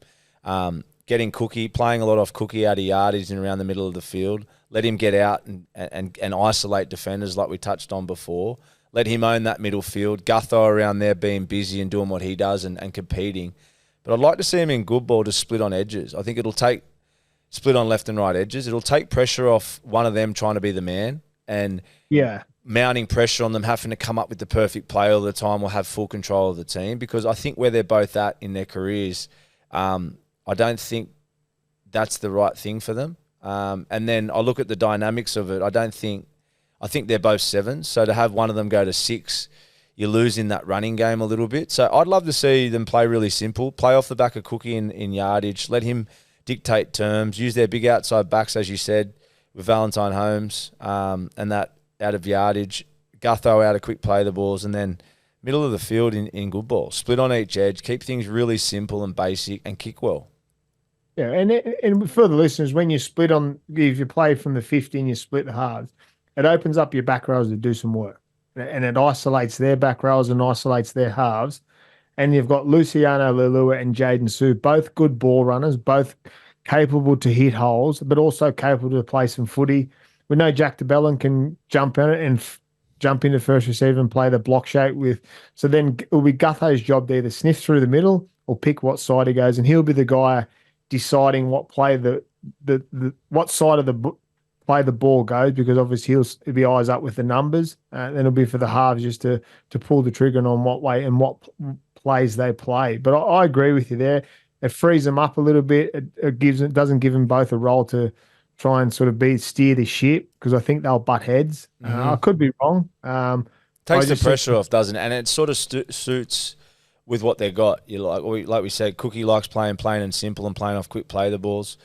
Getting Cookie, playing a lot off Cookie out of yardage and around the middle of the field. Let him get out and isolate defenders like we touched on before. Let him own that middle field. Gutho around there being busy and doing what he does and competing. But I'd like to see him in good ball to split on edges. I think it'll take split on left and right edges. It'll take pressure off one of them trying to be the man and mounting pressure on them having to come up with the perfect play all the time or have full control of the team, because I think where they're both at in their careers, I don't think that's the right thing for them. And then I look at the dynamics of it. I think they're both 7s. So to have one of them go to 6, you're losing that running game a little bit. So I'd love to see them play really simple, play off the back of Cookie in yardage, let him dictate terms, use their big outside backs, as you said, with Valentine Holmes, and that out of yardage, Gutho out of quick play the balls, and then middle of the field in good ball. Split on each edge, keep things really simple and basic, and kick well. Yeah, and for the listeners, when you split on, if you play from the 50 and you split the halves, it opens up your back rows to do some work. And it isolates their back rows and isolates their halves. And you've got Luciano Leilua and Jaden Sue, both good ball runners, both capable to hit holes, but also capable to play some footy. We know Jack DeBellin can jump in it and jump into first receiver and play the block shape with. So then it'll be Gutho's job to either sniff through the middle or pick what side he goes, and he'll be the guy deciding what play what side of the play the ball goes, because obviously he'll be eyes up with the numbers. Then it'll be for the halves just to pull the trigger on what way and what plays they play. But I agree with you there. It frees them up a little bit. It doesn't give them both a role to try and sort of steer the ship, because I think they'll butt heads. I could be wrong. Takes the pressure off, doesn't it? And it sort of suits with what they got. Like we said, Cookie likes playing plain and simple and playing off quick play the balls.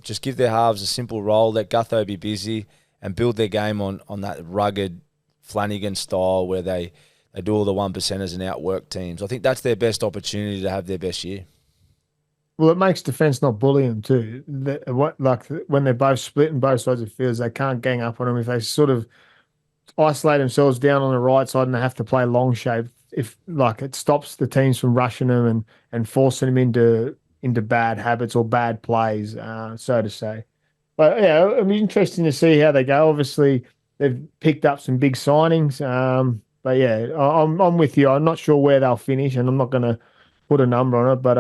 Just give their halves a simple role, let Gutho be busy, and build their game on that rugged Flanagan style where they do all the 1%ers and outwork teams. I think that's their best opportunity to have their best year. Well, it makes defence not bully them too. When they're both split in both sides of the field, they can't gang up on them. If they sort of isolate themselves down on the right side and they have to play long shape, it stops the teams from rushing them and forcing them into bad habits or bad plays, so to say. But yeah, it'll be interesting to see how they go. Obviously, they've picked up some big signings. But yeah, I'm with you. I'm not sure where they'll finish, and I'm not going to put a number on it, but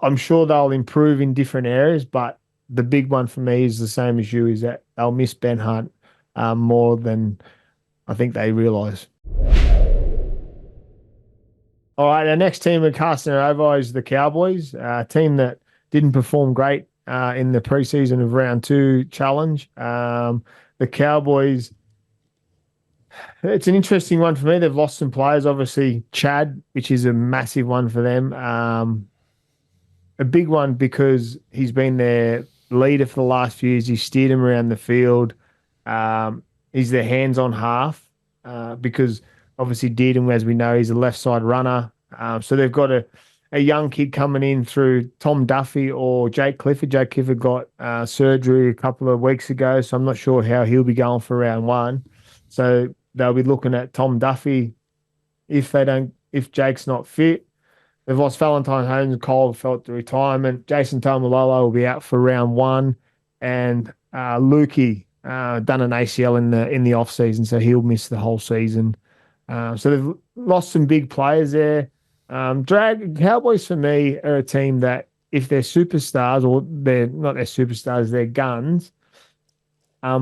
I'm sure they'll improve in different areas. But the big one for me is the same as you, is that they'll miss Ben Hunt more than I think they realise. All right, our next team we're casting it over is the Cowboys, a team that didn't perform great in the preseason of round 2 challenge. The Cowboys, it's an interesting one for me. They've lost some players, obviously Chad, which is a massive one for them. A big one because he's been their leader for the last few years. He's steered them around the field. He's their hands-on half because obviously Dearden, as we know, he's a left side runner. So they've got a young kid coming in through Tom Duffy or Jake Clifford. Jake Clifford got surgery a couple of weeks ago, so I'm not sure how he'll be going for round one. So they'll be looking at Tom Duffy if Jake's not fit. They've lost Valentine Holmes and Cole felt the retirement. Jason Taumalolo will be out for round one, and Lukey done an ACL in the off season, so he'll miss the whole season. So they've lost some big players there. Cowboys for me are a team that if they're superstars or they're not their superstars, they're guns,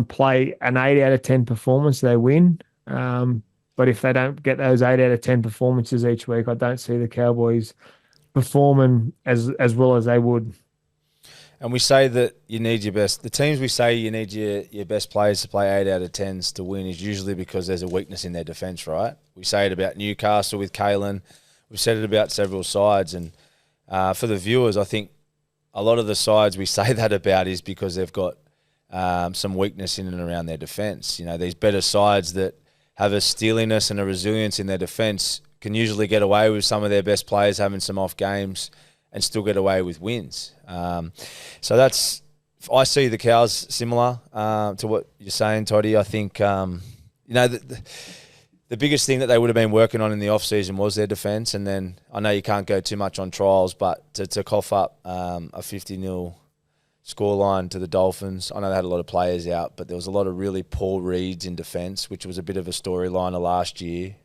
play an 8 out of 10 performance, they win. But if they don't get those 8 out of 10 performances each week, I don't see the Cowboys performing as well as they would. And we say that you need your best. The teams we say you need your best players to play 8 out of 10s to win is usually because there's a weakness in their defence, right? We say it about Newcastle with Kalen. We've said it about several sides. And for the viewers, I think a lot of the sides we say that about is because they've got some weakness in and around their defence. You know, these better sides that have a steeliness and a resilience in their defence can usually get away with some of their best players having some off games and still get away with wins. So I see the Cows similar to what you're saying, Toddy. I think, the biggest thing that they would have been working on in the off-season was their defence. And then I know you can't go too much on trials, but to cough up a 50-0 scoreline to the Dolphins. I know they had a lot of players out, but there was a lot of really poor reads in defence, which was a bit of a storyline of last year.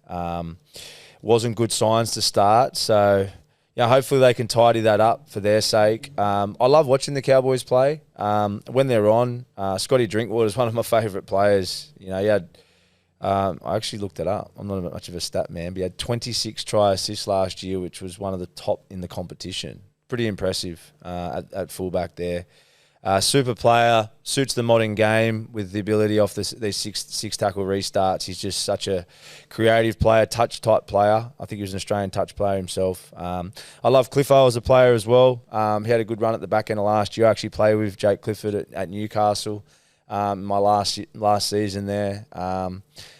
Wasn't good signs to start. So, yeah, hopefully they can tidy that up for their sake. I love watching the Cowboys play. When they're on, Scotty Drinkwater is one of my favourite players. You know, he had, I actually looked it up. I'm not much of a stat man, but he had 26 try assists last year, which was one of the top in the competition. Pretty impressive at fullback there. Super player, suits the modern game with the ability off these six tackle restarts. He's just such a creative player, touch type player. I think he was an Australian touch player himself. I love Cliffo as a player as well. He had a good run at the back end of last year. I actually played with Jake Clifford at Newcastle my last season there.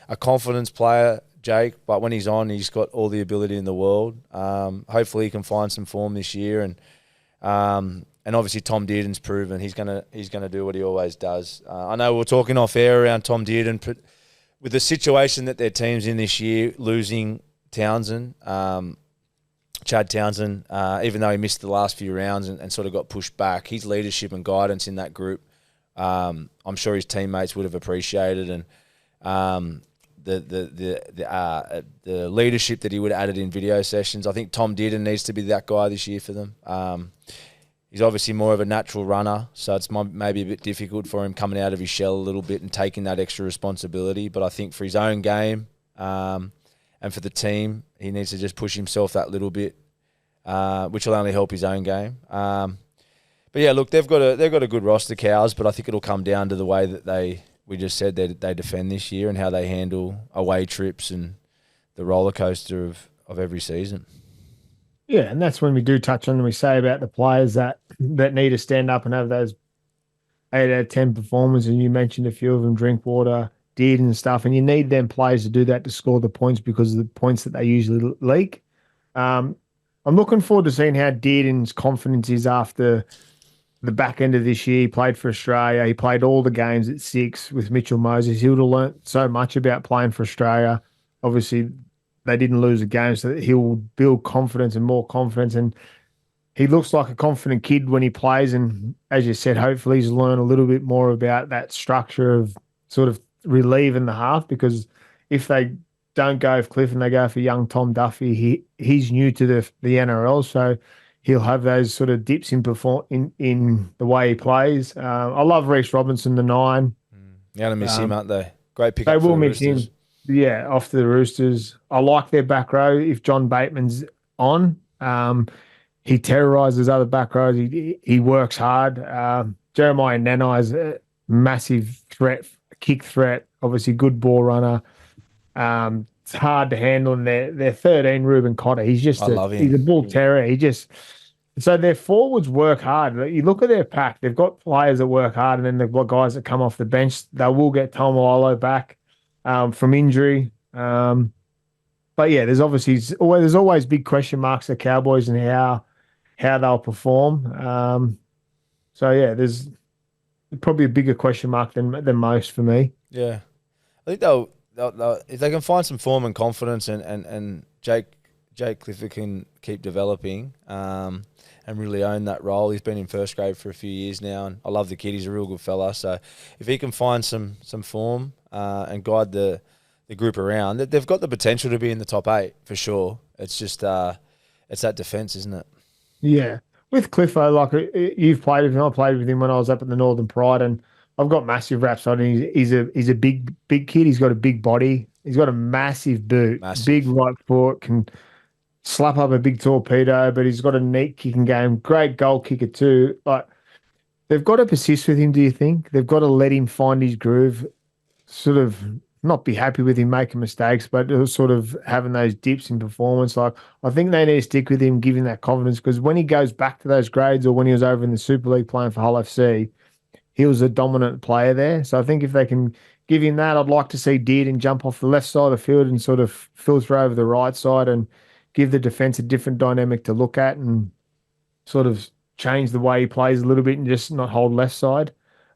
A confidence player, Jake, but when he's on, he's got all the ability in the world. Hopefully he can find some form this year, and obviously Tom Dearden's proven he's gonna do what he always does. I know we're talking off air around Tom Dearden with the situation that their team's in this year, losing Townsend, Chad Townsend, even though he missed the last few rounds and sort of got pushed back. His leadership and guidance in that group, I'm sure his teammates would have appreciated, and the leadership that he would have added in video sessions. I think Tom Dearden needs to be that guy this year for them. He's obviously more of a natural runner, so it's maybe a bit difficult for him coming out of his shell a little bit and taking that extra responsibility. But I think for his own game and for the team, he needs to just push himself that little bit, which will only help his own game. But yeah, look, they've got a good roster, Cows, but I think it'll come down to the way that we just said they defend this year and how they handle away trips and the roller coaster of every season. Yeah, and that's when we do touch on and we say about the players that need to stand up and have those 8 out of 10 performances. And you mentioned a few of them, Drinkwater, Dearden and stuff. And you need them players to do that to score the points because of the points that they usually leak. I'm looking forward to seeing how Dearden's confidence is after the back end of this year. He played for Australia. He played all the games at 6 with Mitchell Moses. He would have learnt so much about playing for Australia. Obviously, they didn't lose a game, so he'll build confidence and more confidence. And he looks like a confident kid when he plays. And as you said, hopefully he's learned a little bit more about that structure of sort of relieving the half, because if they don't go for Cliff and they go for young Tom Duffy, he's new to the NRL, so he'll have those sort of dips in the way he plays. I love Reece Robinson, the 9. You're going to miss him, aren't they? Great pick They up for will the miss him. Roosters. Yeah, off to the Roosters. I like their back row. If John Bateman's on, he terrorises other back rows. He works hard. Jeremiah Nanai is a massive threat, kick threat, obviously good ball runner. It's hard to handle. And they're 13, Ruben Cotter. I love him. He's a bull terror. So their forwards work hard. You look at their pack, they've got players that work hard, and then they've got guys that come off the bench. They will get Tomalolo back from injury. But yeah, there's always big question marks at Cowboys and how they'll perform. So yeah, there's probably a bigger question mark than most for me. Yeah, I think they'll if they can find some form and confidence, and Jake Clifford can keep developing, and really own that role. He's been in first grade for a few years now, and I love the kid. He's a real good fella. So if he can find some form and guide the group around, they've got the potential to be in the top 8 for sure. It's just it's that defense, isn't it? Yeah, with Cliffo, like you've played with him, I played with him when I was up at the Northern Pride, and I've got massive raps on him. He's a big kid. He's got a big body. He's got a massive boot, big Massive. right foot, can slap up a big torpedo, but he's got a neat kicking game. Great goal kicker too. Like they've got to persist with him. Do you think they've got to let him find his groove? Sort of not be happy with him making mistakes, but sort of having those dips in performance. Like I think they need to stick with him, give him that confidence because when he goes back to those grades or when he was over in the Super League playing for Hull FC, he was a dominant player there. So I think if they can give him that, I'd like to see Dearden jump off the left side of the field and sort of filter over the right side and give the defense a different dynamic to look at and sort of change the way he plays a little bit and just not hold left side.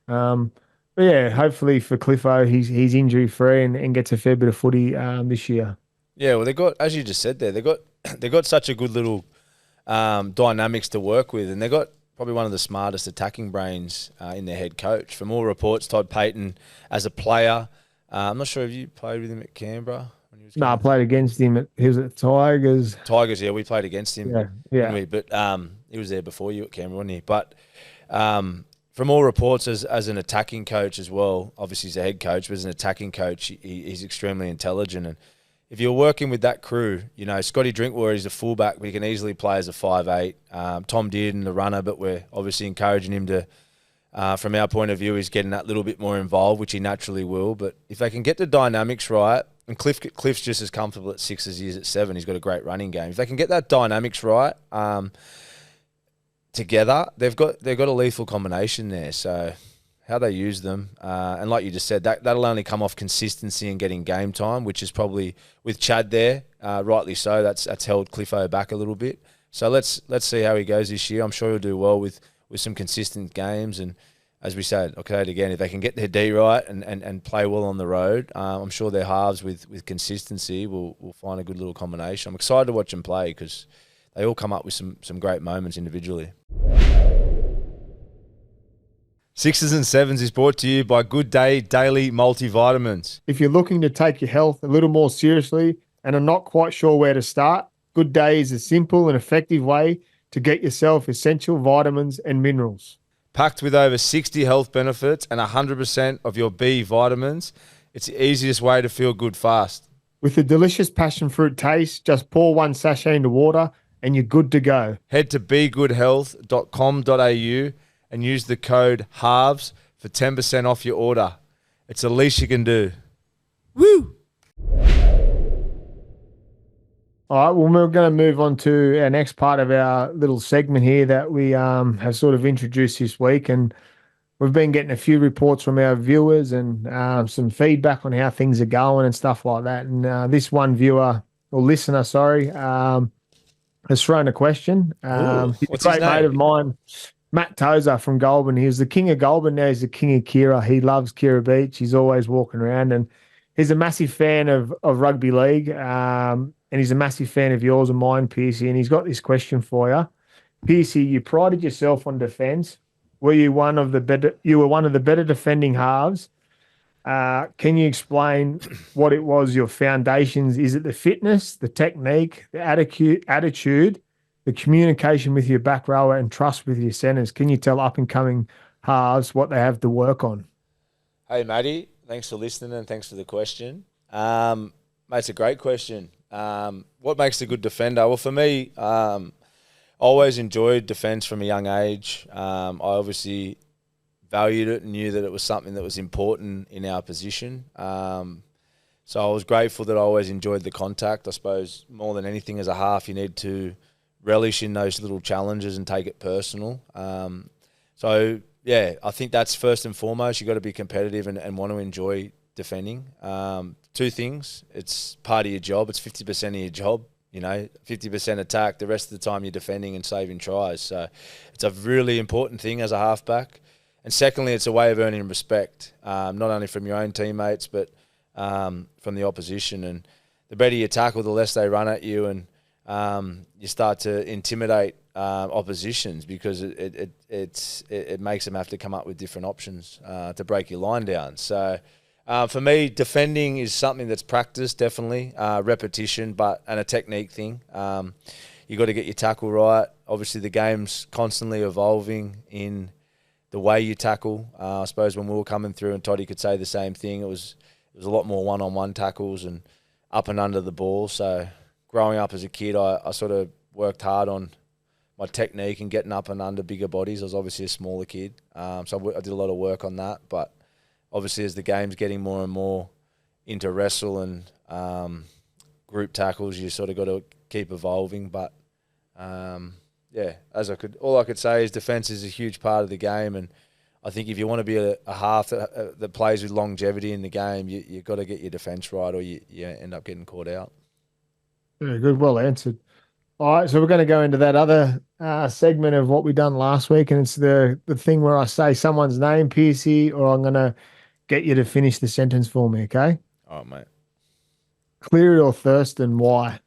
But yeah, hopefully for Cliffo, he's injury free and gets a fair bit of footy this year. Yeah, well, they got, as you just said there, they got such a good little dynamics to work with, and they got probably one of the smartest attacking brains in their head coach. From all reports, Todd Payton as a player, I'm not sure if you played with him at Canberra when he was. No, I played against him. He was at Tigers. Tigers, yeah, we played against him. Yeah, yeah. Didn't we? But he was there before you at Canberra, wasn't he? But from all reports, as an attacking coach as well, obviously he's a head coach, but as an attacking coach, he's extremely intelligent. And if you're working with that crew, you know, Scotty Drinkwater is a fullback, but he can easily play as a 5'8". Tom Dearden, the runner, but we're obviously encouraging him to, from our point of view, he's getting that little bit more involved, which he naturally will. But if they can get the dynamics right, and Cliff's just as comfortable at 6 as he is at 7, he's got a great running game. If they can get that dynamics right, together, they've got a lethal combination there. So how they use them, and like you just said, that'll only come off consistency and getting game time, which is probably with Chad there, rightly so. That's held Cliffo back a little bit. So let's see how he goes this year. I'm sure he'll do well with some consistent games. And as we said, I'll say it again, if they can get their D right and play well on the road, I'm sure their halves with consistency will find a good little combination. I'm excited to watch them play because they all come up with some great moments individually. Sixes and Sevens is brought to you by Good Day Daily Multivitamins. If you're looking to take your health a little more seriously and are not quite sure where to start, Good Day is a simple and effective way to get yourself essential vitamins and minerals. Packed with over 60 health benefits and 100% of your B vitamins, it's the easiest way to feel good fast. With a delicious passion fruit taste, just pour one sachet into water and you're good to go. Head to begoodhealth.com.au and use the code HALVES for 10% off your order. It's the least you can do. Woo! All right, well, we're going to move on to our next part of our little segment here that we have sort of introduced this week. And we've been getting a few reports from our viewers and some feedback on how things are going and stuff like that. And this one viewer, or listener, sorry, has thrown a question. He's a great mate of mine, Matt Tozer from Goulburn. He was the king of Goulburn. Now he's the king of Kira. He loves Kira Beach. He's always walking around, and he's a massive fan of rugby league. And he's a massive fan of yours and mine, Piercy. And he's got this question for you, Piercy. You prided yourself on defence. Were you one of the better? You were one of the better defending halves. Can you explain what it was? Your foundations? Is it the fitness, the technique, the attitude? The communication with your back rower and trust with your centres? Can you tell up and coming halves what they have to work on? Hey, Matty, thanks for listening and thanks for the question. Mate, it's a great question. What makes a good defender? Well, for me, I always enjoyed defence from a young age. I obviously valued it and knew that it was something that was important in our position. So I was grateful that I always enjoyed the contact. I suppose more than anything as a half, you need to relish in those little challenges and take it personal. So, yeah, I think that's first and foremost. You've got to be competitive and want to enjoy defending. Two things. It's part of your job. It's 50% of your job. 50% attack. The rest of the time you're defending and saving tries. So it's a really important thing as a halfback. And secondly, it's a way of earning respect, not only from your own teammates, but from the opposition. And the better you tackle, the less they run at you, and you start to intimidate oppositions, because it makes them have to come up with different options to break your line down. So for me, defending is something that's practiced, definitely, repetition, and a technique thing. You got to get your tackle right. Obviously, the game's constantly evolving in the way you tackle. I suppose when we were coming through, and Toddy could say the same thing, it was a lot more one-on-one tackles and up and under the ball. So growing up as a kid, I sort of worked hard on my technique and getting up and under bigger bodies. I was obviously a smaller kid, so I did a lot of work on that. But obviously, as the game's getting more and more into wrestle and group tackles, you sort of got to keep evolving. But all I could say is defence is a huge part of the game, and I think if you want to be a half that plays with longevity in the game, you've got to get your defence right, or you end up getting caught out. Very good. Well answered. All right, so we're going to go into that other segment of what we done last week, and it's the thing where I say someone's name, Piercy, or I'm going to get you to finish the sentence for me, okay? All right, mate. Cleary or Thurston, why?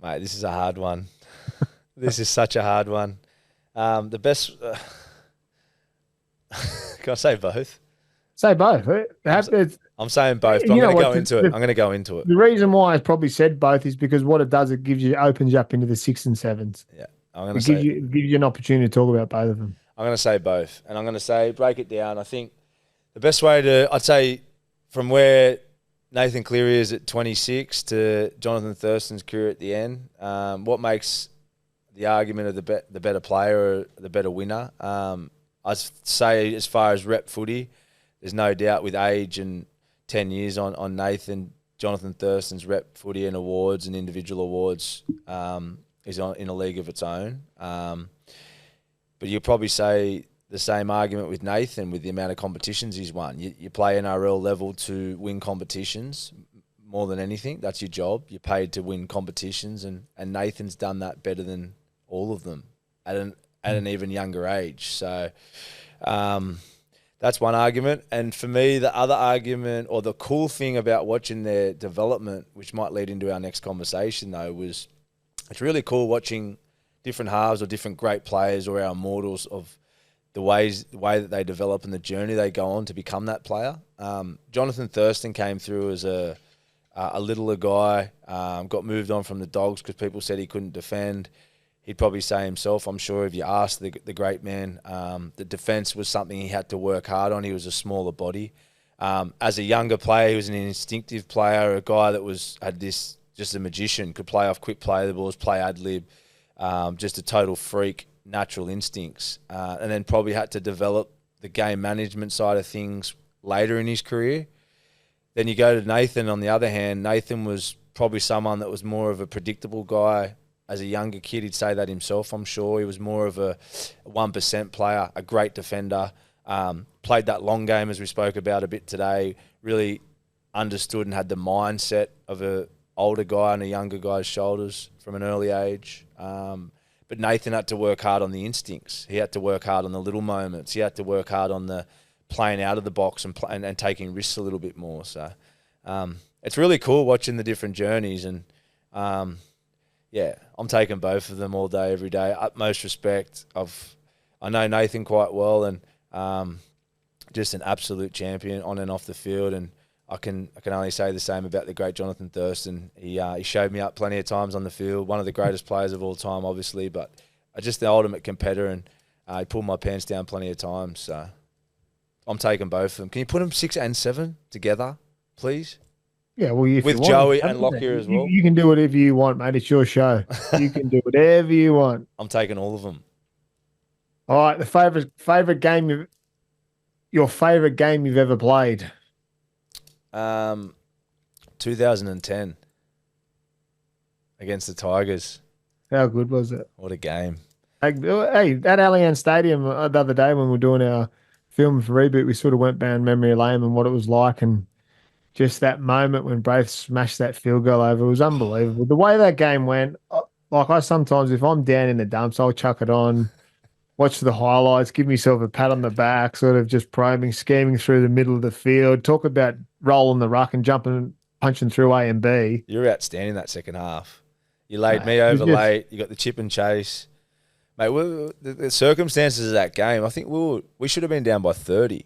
Mate, this is a hard one. This is such a hard one. The best... Can I say both? Say both. I'm saying both, but I'm going to go into it. I'm going to go into it. The reason why I probably said both is because what it does, it opens you up into the 6s and 7s. Yeah, I'm going to say it gives you an opportunity to talk about both of them. I'm going to say both, and I'm going to say break it down. I think the best way I'd say from where Nathan Cleary is at 26 to Jonathan Thurston's career at the end, what makes the argument of the better player or the better winner? I'd say as far as rep footy, there's no doubt with age and 10 years on Nathan, Jonathan Thurston's rep footy and awards and individual awards is in a league of its own. But you'll probably say the same argument with Nathan with the amount of competitions he's won. You play NRL level to win competitions more than anything. That's your job. You're paid to win competitions, and Nathan's done that better than all of them at an even younger age. So that's one argument. And for me, the other argument, or the cool thing about watching their development, which might lead into our next conversation though, was it's really cool watching different halves or different great players or our immortals of the way that they develop and the journey they go on to become that player. Jonathan Thurston came through as a littler guy, got moved on from the Dogs because people said he couldn't defend. He'd probably say himself, I'm sure, if you asked the great man, the defence was something he had to work hard on. He was a smaller body. As a younger player, he was an instinctive player, a guy that had this, just a magician, could play off quick play the balls, play ad-lib, just a total freak, natural instincts. And then probably had to develop the game management side of things later in his career. Then you go to Nathan, on the other hand. Nathan was probably someone that was more of a predictable guy. As a younger kid, he'd say that himself, I'm sure. He was more of a 1% player, a great defender, played that long game, as we spoke about a bit today, really understood and had the mindset of an older guy on a younger guy's shoulders from an early age. But Nathan had to work hard on the instincts. He had to work hard on the little moments. He had to work hard on the playing out of the box and taking risks a little bit more. So it's really cool watching the different journeys, and yeah, I'm taking both of them all day, every day. Utmost respect. I know Nathan quite well, and just an absolute champion on and off the field. And I can only say the same about the great Jonathan Thurston. He showed me up plenty of times on the field. One of the greatest players of all time, obviously, but just the ultimate competitor. And he pulled my pants down plenty of times. So I'm taking both of them. Can you put them 6 and 7 together, please? Yeah, well, with Joey and Lockyer as well. You can do whatever you want, mate. It's your show. You can do whatever you want. I'm taking all of them. All right, the favorite game, your favorite game you've ever played. 2010 against the Tigers. How good was it? What a game! Hey, at Allianz Stadium the other day when we were doing our film for Reboot, we sort of went down memory lane and what it was like, and just that moment when Braith smashed that field goal over was unbelievable. The way that game went, like I sometimes, if I'm down in the dumps, I'll chuck it on, watch the highlights, give myself a pat on the back, sort of just probing, scheming through the middle of the field, talk about rolling the ruck and jumping, punching through A and B. You're outstanding that second half. You laid Mate, me we over just late. You got the chip and chase. Mate, the circumstances of that game, I think we should have been down by 30.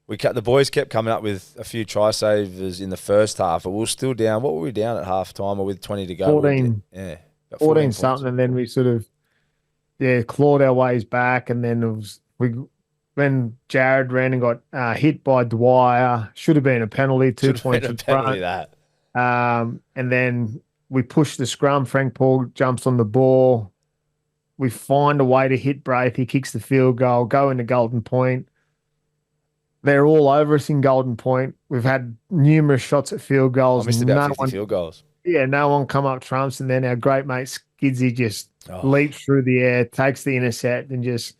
The boys kept coming up with a few try savers in the first half, but we were still down. What were we down at half time or with 20 to go? 14, Yeah, about 14 14 points. something, and then we sort of clawed our ways back, and then it was we when Jared ran and got hit by Dwyer, should have been a penalty, two Should have points been a in penalty front. that. And then we push the scrum. Frank Paul jumps on the ball. We find a way to hit Braith. He kicks the field goal, go into Golden Point. They're all over us in Golden Point. We've had numerous shots at field I goals. missed about 50 field goals. No one come up trumps. And then our great mate Skidsy just Oh, leaps through the air, takes the intercept, and just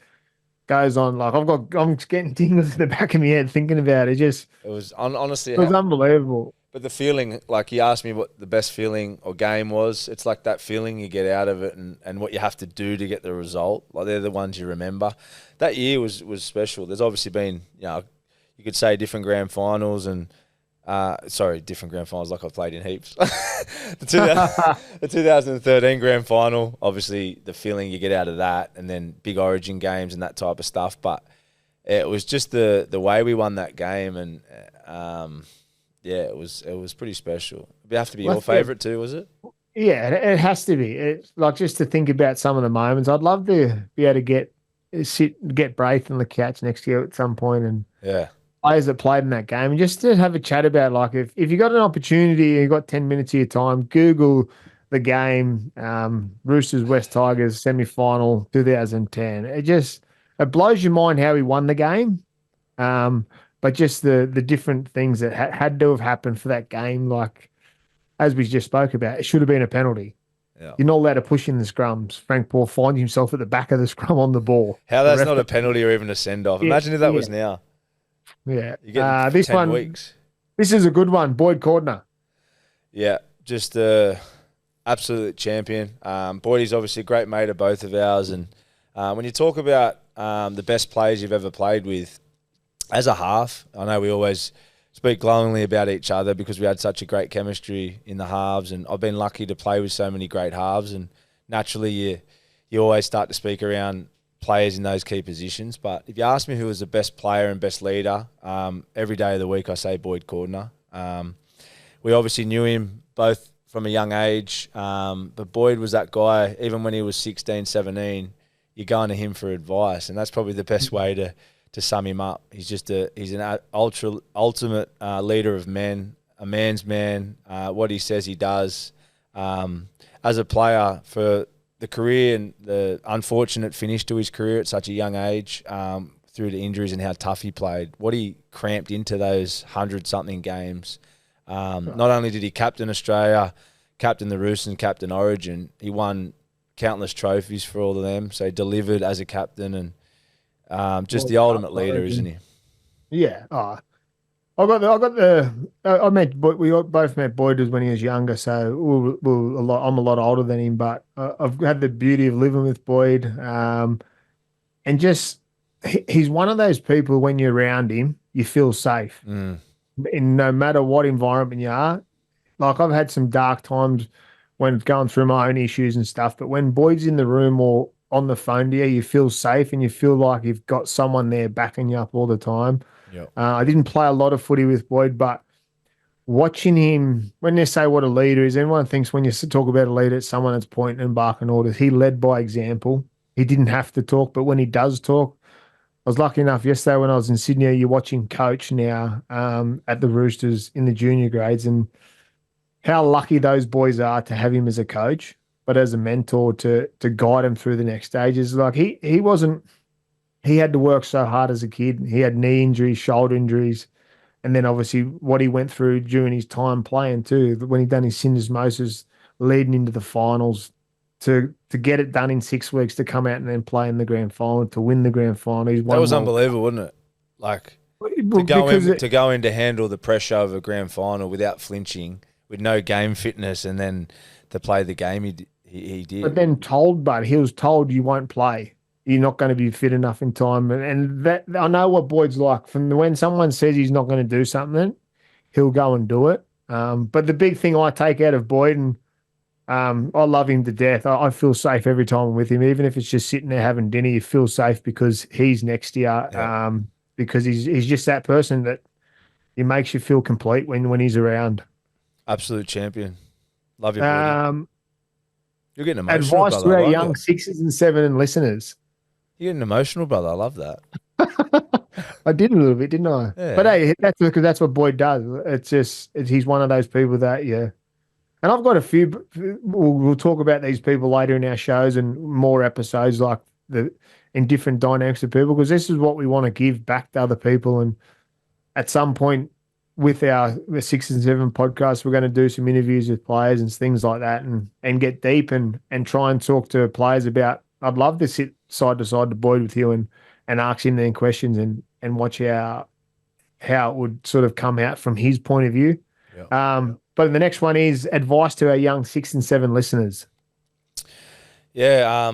goes on. Like I'm getting tingles in the back of my head thinking about it. it was honestly, It was unbelievable. but the feeling, like you asked me what the best feeling or game was, it's like that feeling you get out of it and what you have to do to get the result. Like they're the ones you remember. That year was special. There's obviously been, you could say different grand finals and different grand finals like I've played in heaps. The 2013 grand final, obviously the feeling you get out of that, and then big Origin games and that type of stuff. But it was just the way we won that game, and it was pretty special. It'd have to be your favourite too, was it? Yeah, it has to be. It's like just to think about some of the moments. I'd love to be able to get Braith on the couch next year at some point and Yeah. players that played in that game and just to have a chat about like if you got an opportunity and you got 10 minutes of your time, Google the game, Roosters West Tigers semi-final 2010. It blows your mind how he won the game. But just the different things that had to have happened for that game, like as we just spoke about, it should have been a penalty. Yeah. You're not allowed to push in the scrums. Frank Paul finds himself at the back of the scrum on the ball. How that's not a penalty or even a send-off. Imagine if that was now. Yeah. You get this 10 weeks. This is a good one. Boyd Cordner. Yeah, just absolute champion. Boydie's obviously a great mate of both of ours. And when you talk about the best players you've ever played with, as a half, I know we always speak glowingly about each other because we had such a great chemistry in the halves, and I've been lucky to play with so many great halves, and naturally you always start to speak around players in those key positions. But if you ask me who was the best player and best leader, every day of the week I say Boyd Cordner. We obviously knew him both from a young age, but Boyd was that guy, even when he was 16, 17, you're going to him for advice, and that's probably the best way to sum him up. He's an ultimate leader of men, a man's man. What he says he does. As a player, for the career and the unfortunate finish to his career at such a young age, through the injuries and how tough he played, what he cramped into those 100-something games. Not only did he captain Australia, captain the Roosters, and captain Origin, he won countless trophies for all of them. So he delivered as a captain and just the ultimate leader, isn't he? Yeah. I met, we both met Boyd when he was younger, so I'm a lot older than him, but I've had the beauty of living with Boyd, and just he's one of those people when you're around him, you feel safe, in no matter what environment you are. Like I've had some dark times when going through my own issues and stuff, but when Boyd's in the room or on the phone to you, you feel safe and you feel like you've got someone there backing you up all the time. Yep. I didn't play a lot of footy with Boyd, but watching him, when they say what a leader is, everyone thinks when you talk about a leader, it's someone that's pointing and barking orders. He led by example. He didn't have to talk, but when he does talk, I was lucky enough yesterday when I was in Sydney, you're watching coach now at the Roosters in the junior grades, and how lucky those boys are to have him as a coach, but as a mentor to guide him through the next stages. Like he had to work so hard as a kid. He had knee injuries, shoulder injuries, and then obviously what he went through during his time playing too. When he done his syndesmosis leading into the finals, to get it done in 6 weeks, to come out and then play in the grand final, to win the grand final. That was unbelievable, wasn't it? Like to go because in to go in to handle the pressure of a grand final without flinching, with no game fitness, and then to play the game he but did. then told, but he was told you won't play. You're not going to be fit enough in time, and that I know what Boyd's like. From when someone says he's not going to do something, he'll go and do it. But the big thing I take out of Boyd, and I love him to death. I feel safe every time I'm with him, even if it's just sitting there having dinner. You feel safe because he's next to you. Yeah, Because he's just that person that he makes you feel complete when he's around. absolute champion. Love your Boydie. Um, You're getting emotional, Advice brother. to I our like young it. sixes and seven and listeners. You're getting emotional, brother. I love that. I did a little bit, didn't I? But Yeah. hey, that's because that's what Boyd does. It's just he's one of those people that yeah. And I've got a few. We'll talk about these people later in our shows and more episodes like the in different dynamics of people because this is what we want to give back to other people. And at some point with our the six and seven podcast, we're going to do some interviews with players and things like that, and get deep and try and talk to players about. I'd love to sit side to side to Boyd with you and ask him then questions and watch how it would sort of come out from his point of view. Yeah. But the next one is advice to our young six and seven listeners. Yeah,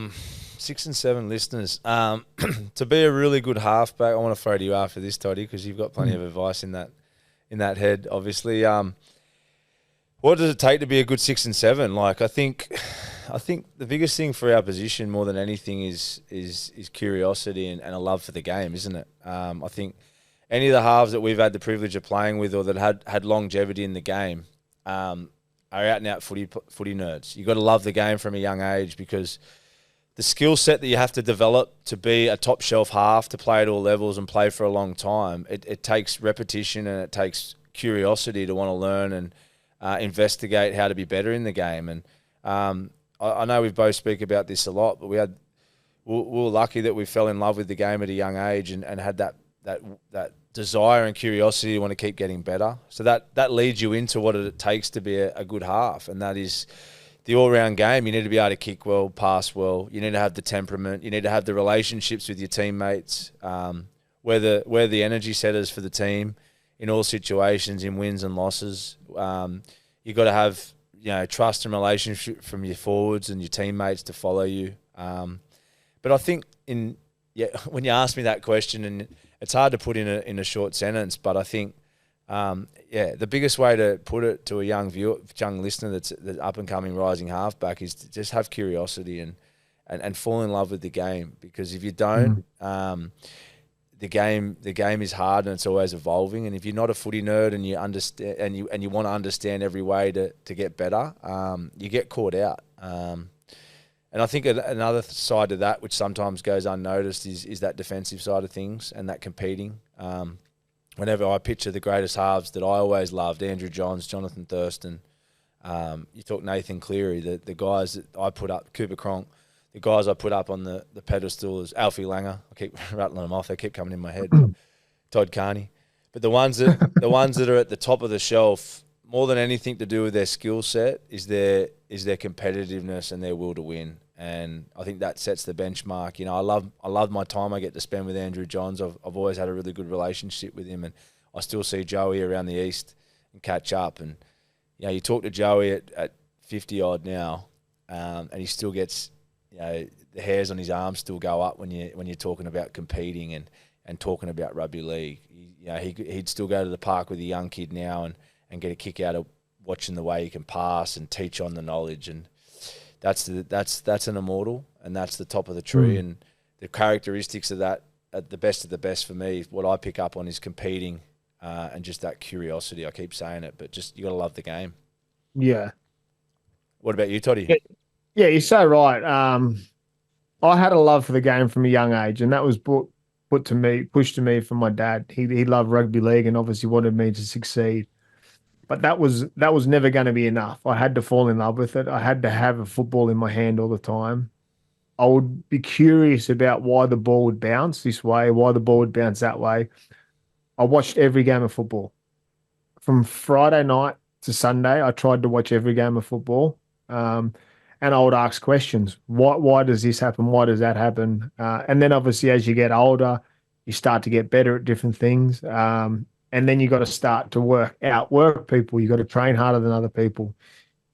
6 and 7 listeners. To be a really good halfback, I want to throw to you after this, Toddy, because you've got plenty of advice in that head. Obviously, what does it take to be a good 6 and 7? Like, I think the biggest thing for our position, more than anything, is curiosity and a love for the game, isn't it? I think any of the halves that we've had the privilege of playing with, or that had longevity in the game, are out and out footy nerds. You've got to love the game from a young age because the skill set that you have to develop to be a top shelf half, to play at all levels and play for a long time, it takes repetition and it takes curiosity to want to learn and investigate how to be better in the game. And I know we both speak about this a lot, but we were lucky that we fell in love with the game at a young age and had that desire and curiosity to want to keep getting better. So that leads you into what it takes to be a good half, and that is the all-round game. You need to be able to kick well, pass well. You need to have the temperament. You need to have the relationships with your teammates. Where the energy setters for the team in all situations, in wins and losses. You've got to have trust and relationship from your forwards and your teammates to follow you. But I think when you ask me that question, and it's hard to put in a short sentence, but I think the biggest way to put it to a young listener that's the up and coming rising halfback is to just have curiosity and fall in love with the game. Because if you don't, the game is hard and it's always evolving. And if you're not a footy nerd and you understand and you want to understand every way to get better, you get caught out. And I think another side to that, which sometimes goes unnoticed, is that defensive side of things and that competing. Whenever I picture the greatest halves that I always loved, Andrew Johns, Jonathan Thurston, you talk Nathan Cleary, the guys that I put up, Cooper Cronk, the guys I put up on the pedestal is Alfie Langer. I keep rattling them off; they keep coming in my head. Todd Carney, but the ones that are at the top of the shelf, more than anything to do with their skill set, is their competitiveness and their will to win. And I think that sets the benchmark. I love my time I get to spend with Andrew Johns. I've always had a really good relationship with him, and I still see Joey around the East and catch up. And you talk to Joey at 50 odd now, and he still gets the hairs on his arms still go up when you're talking about competing and talking about rugby league. He'd still go to the park with a young kid now and get a kick out of watching the way he can pass and teach on the knowledge. And that's an immortal, and that's the top of the tree. And the characteristics of that, at the best of the best for me, what I pick up on is competing and just that curiosity. I keep saying it, but just you got to love the game. Yeah. What about you, Toddy? Yeah, you're so right. I had a love for the game from a young age, and that was pushed to me from my dad. He loved rugby league and obviously wanted me to succeed. But that was never going to be enough. I had to fall in love with it. I had to have a football in my hand all the time. I would be curious about why the ball would bounce this way, why the ball would bounce that way. I watched every game of football. From Friday night to Sunday, I tried to watch every game of football. And I would ask questions. Why does this happen? Why does that happen? And then obviously as you get older, You start to get better at different things. And then you got to start to outwork people. You got to train harder than other people.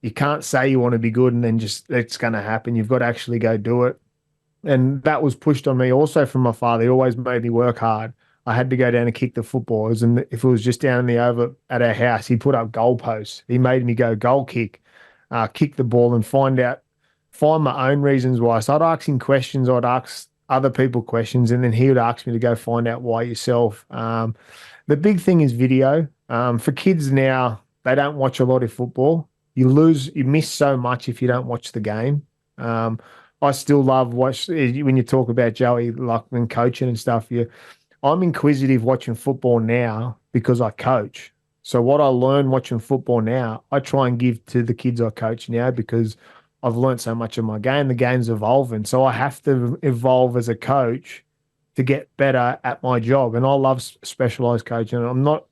You can't say you want to be good and then just it's going to happen. You've got to actually go do it. And that was pushed on me also from my father. He always made me work hard. I had to go down and kick the footballs. And if it was just down in the over at our house, he put up goalposts. He made me go goal kick the ball and find my own reasons why. So I'd ask him questions, I'd ask other people questions, and then he would ask me to go find out why yourself. The big thing is video. For kids now, they don't watch a lot of football. You miss so much if you don't watch the game. I still love when you talk about Joey, like when coaching and stuff. I'm inquisitive watching football now because I coach. So what I learn watching football now, I try and give to the kids I coach now because I've learned so much of my game. The game's evolving. So I have to evolve as a coach to get better at my job. And I love specialized coaching. I'm not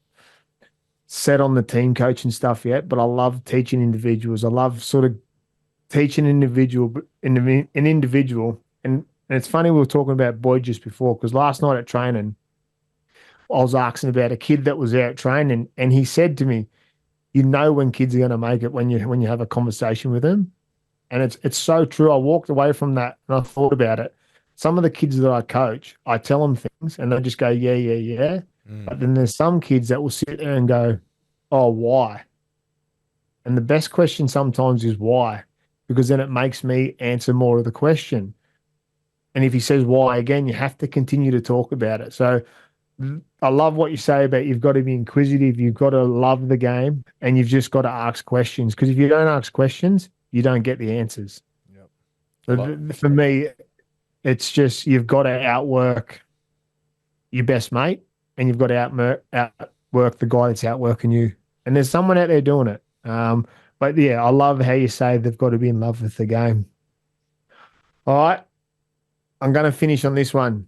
set on the team coaching stuff yet, but I love teaching individuals. I love sort of teaching an individual. And it's funny we were talking about Boyd just before because last night at training, I was asking about a kid that was out training, and he said to me, "You know when kids are going to make it when you have a conversation with them." And it's so true. I walked away from that and I thought about it. Some of the kids that I coach, I tell them things and they just go, yeah, yeah, yeah. But then there's some kids that will sit there and go, oh, why? And the best question sometimes is why, because then it makes me answer more of the question. And if he says why again, you have to continue to talk about it. So I love what you say about you've got to be inquisitive, you've got to love the game, and you've just got to ask questions. Because if you don't ask questions, you don't get the answers. Yep. So for me, it's just you've got to outwork your best mate, and you've got to outwork the guy that's outworking you. And there's someone out there doing it. But yeah, I love how you say they've got to be in love with the game. All right, I'm going to finish on this one.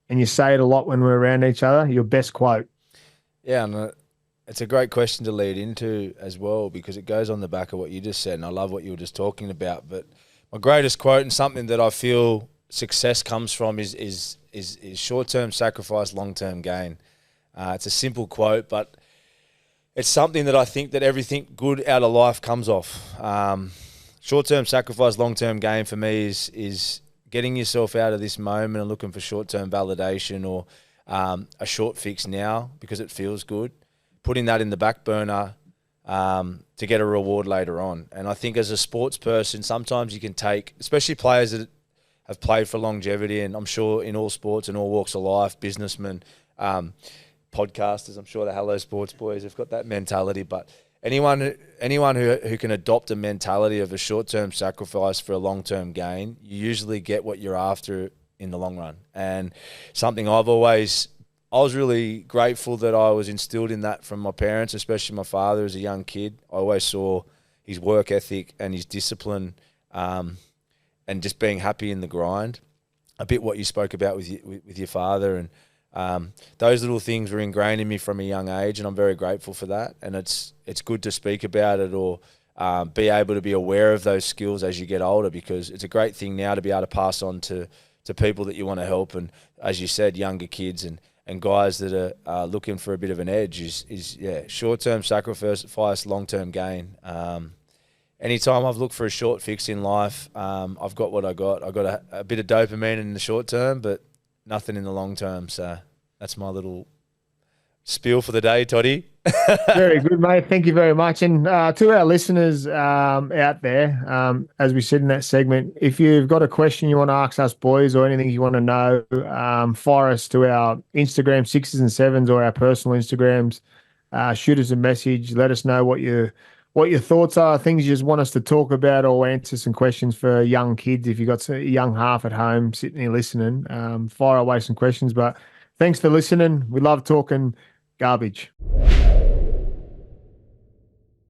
And you say it a lot when we're around each other. Your best quote. Yeah, and it's a great question to lead into as well because it goes on the back of what you just said, and I love what you were just talking about. But my greatest quote and something that I feel success comes from is short-term sacrifice, long-term gain. It's a simple quote, but it's something that I think that everything good out of life comes off. Short-term sacrifice, long-term gain for me is getting yourself out of this moment and looking for short-term validation or a short fix now because it feels good, putting that in the back burner to get a reward later on. And I think as a sports person, sometimes you can take, especially players that have played for longevity, and I'm sure in all sports and all walks of life, businessmen, podcasters, I'm sure the Hello Sports boys have got that mentality, but anyone who can adopt a mentality of a short-term sacrifice for a long-term gain, you usually get what you're after in the long run. And something I was really grateful that I was instilled in that from my parents, especially my father as a young kid. I always saw his work ethic and his discipline and just being happy in the grind. A bit what you spoke about with your father, and those little things were ingrained in me from a young age, and I'm very grateful for that. And it's good to speak about it or be able to be aware of those skills as you get older, because it's a great thing now to be able to pass on to people that you want to help. And as you said, younger kids and guys that are looking for a bit of an edge is short-term sacrifice, long-term gain. Anytime I've looked for a short fix in life, I've got what I got. I got a bit of dopamine in the short term, but nothing in the long term. So that's my little spiel for the day, Toddy. Very good, mate. Thank you very much. And to our listeners out there, as we said in that segment, if you've got a question you want to ask us boys or anything you want to know, fire us to our Instagram 6s and 7s or our personal Instagrams. Shoot us a message. Let us know what your thoughts are, things you just want us to talk about, or answer some questions for young kids. If you've got a young half at home sitting there listening, fire away some questions. But thanks for listening. We love talking garbage.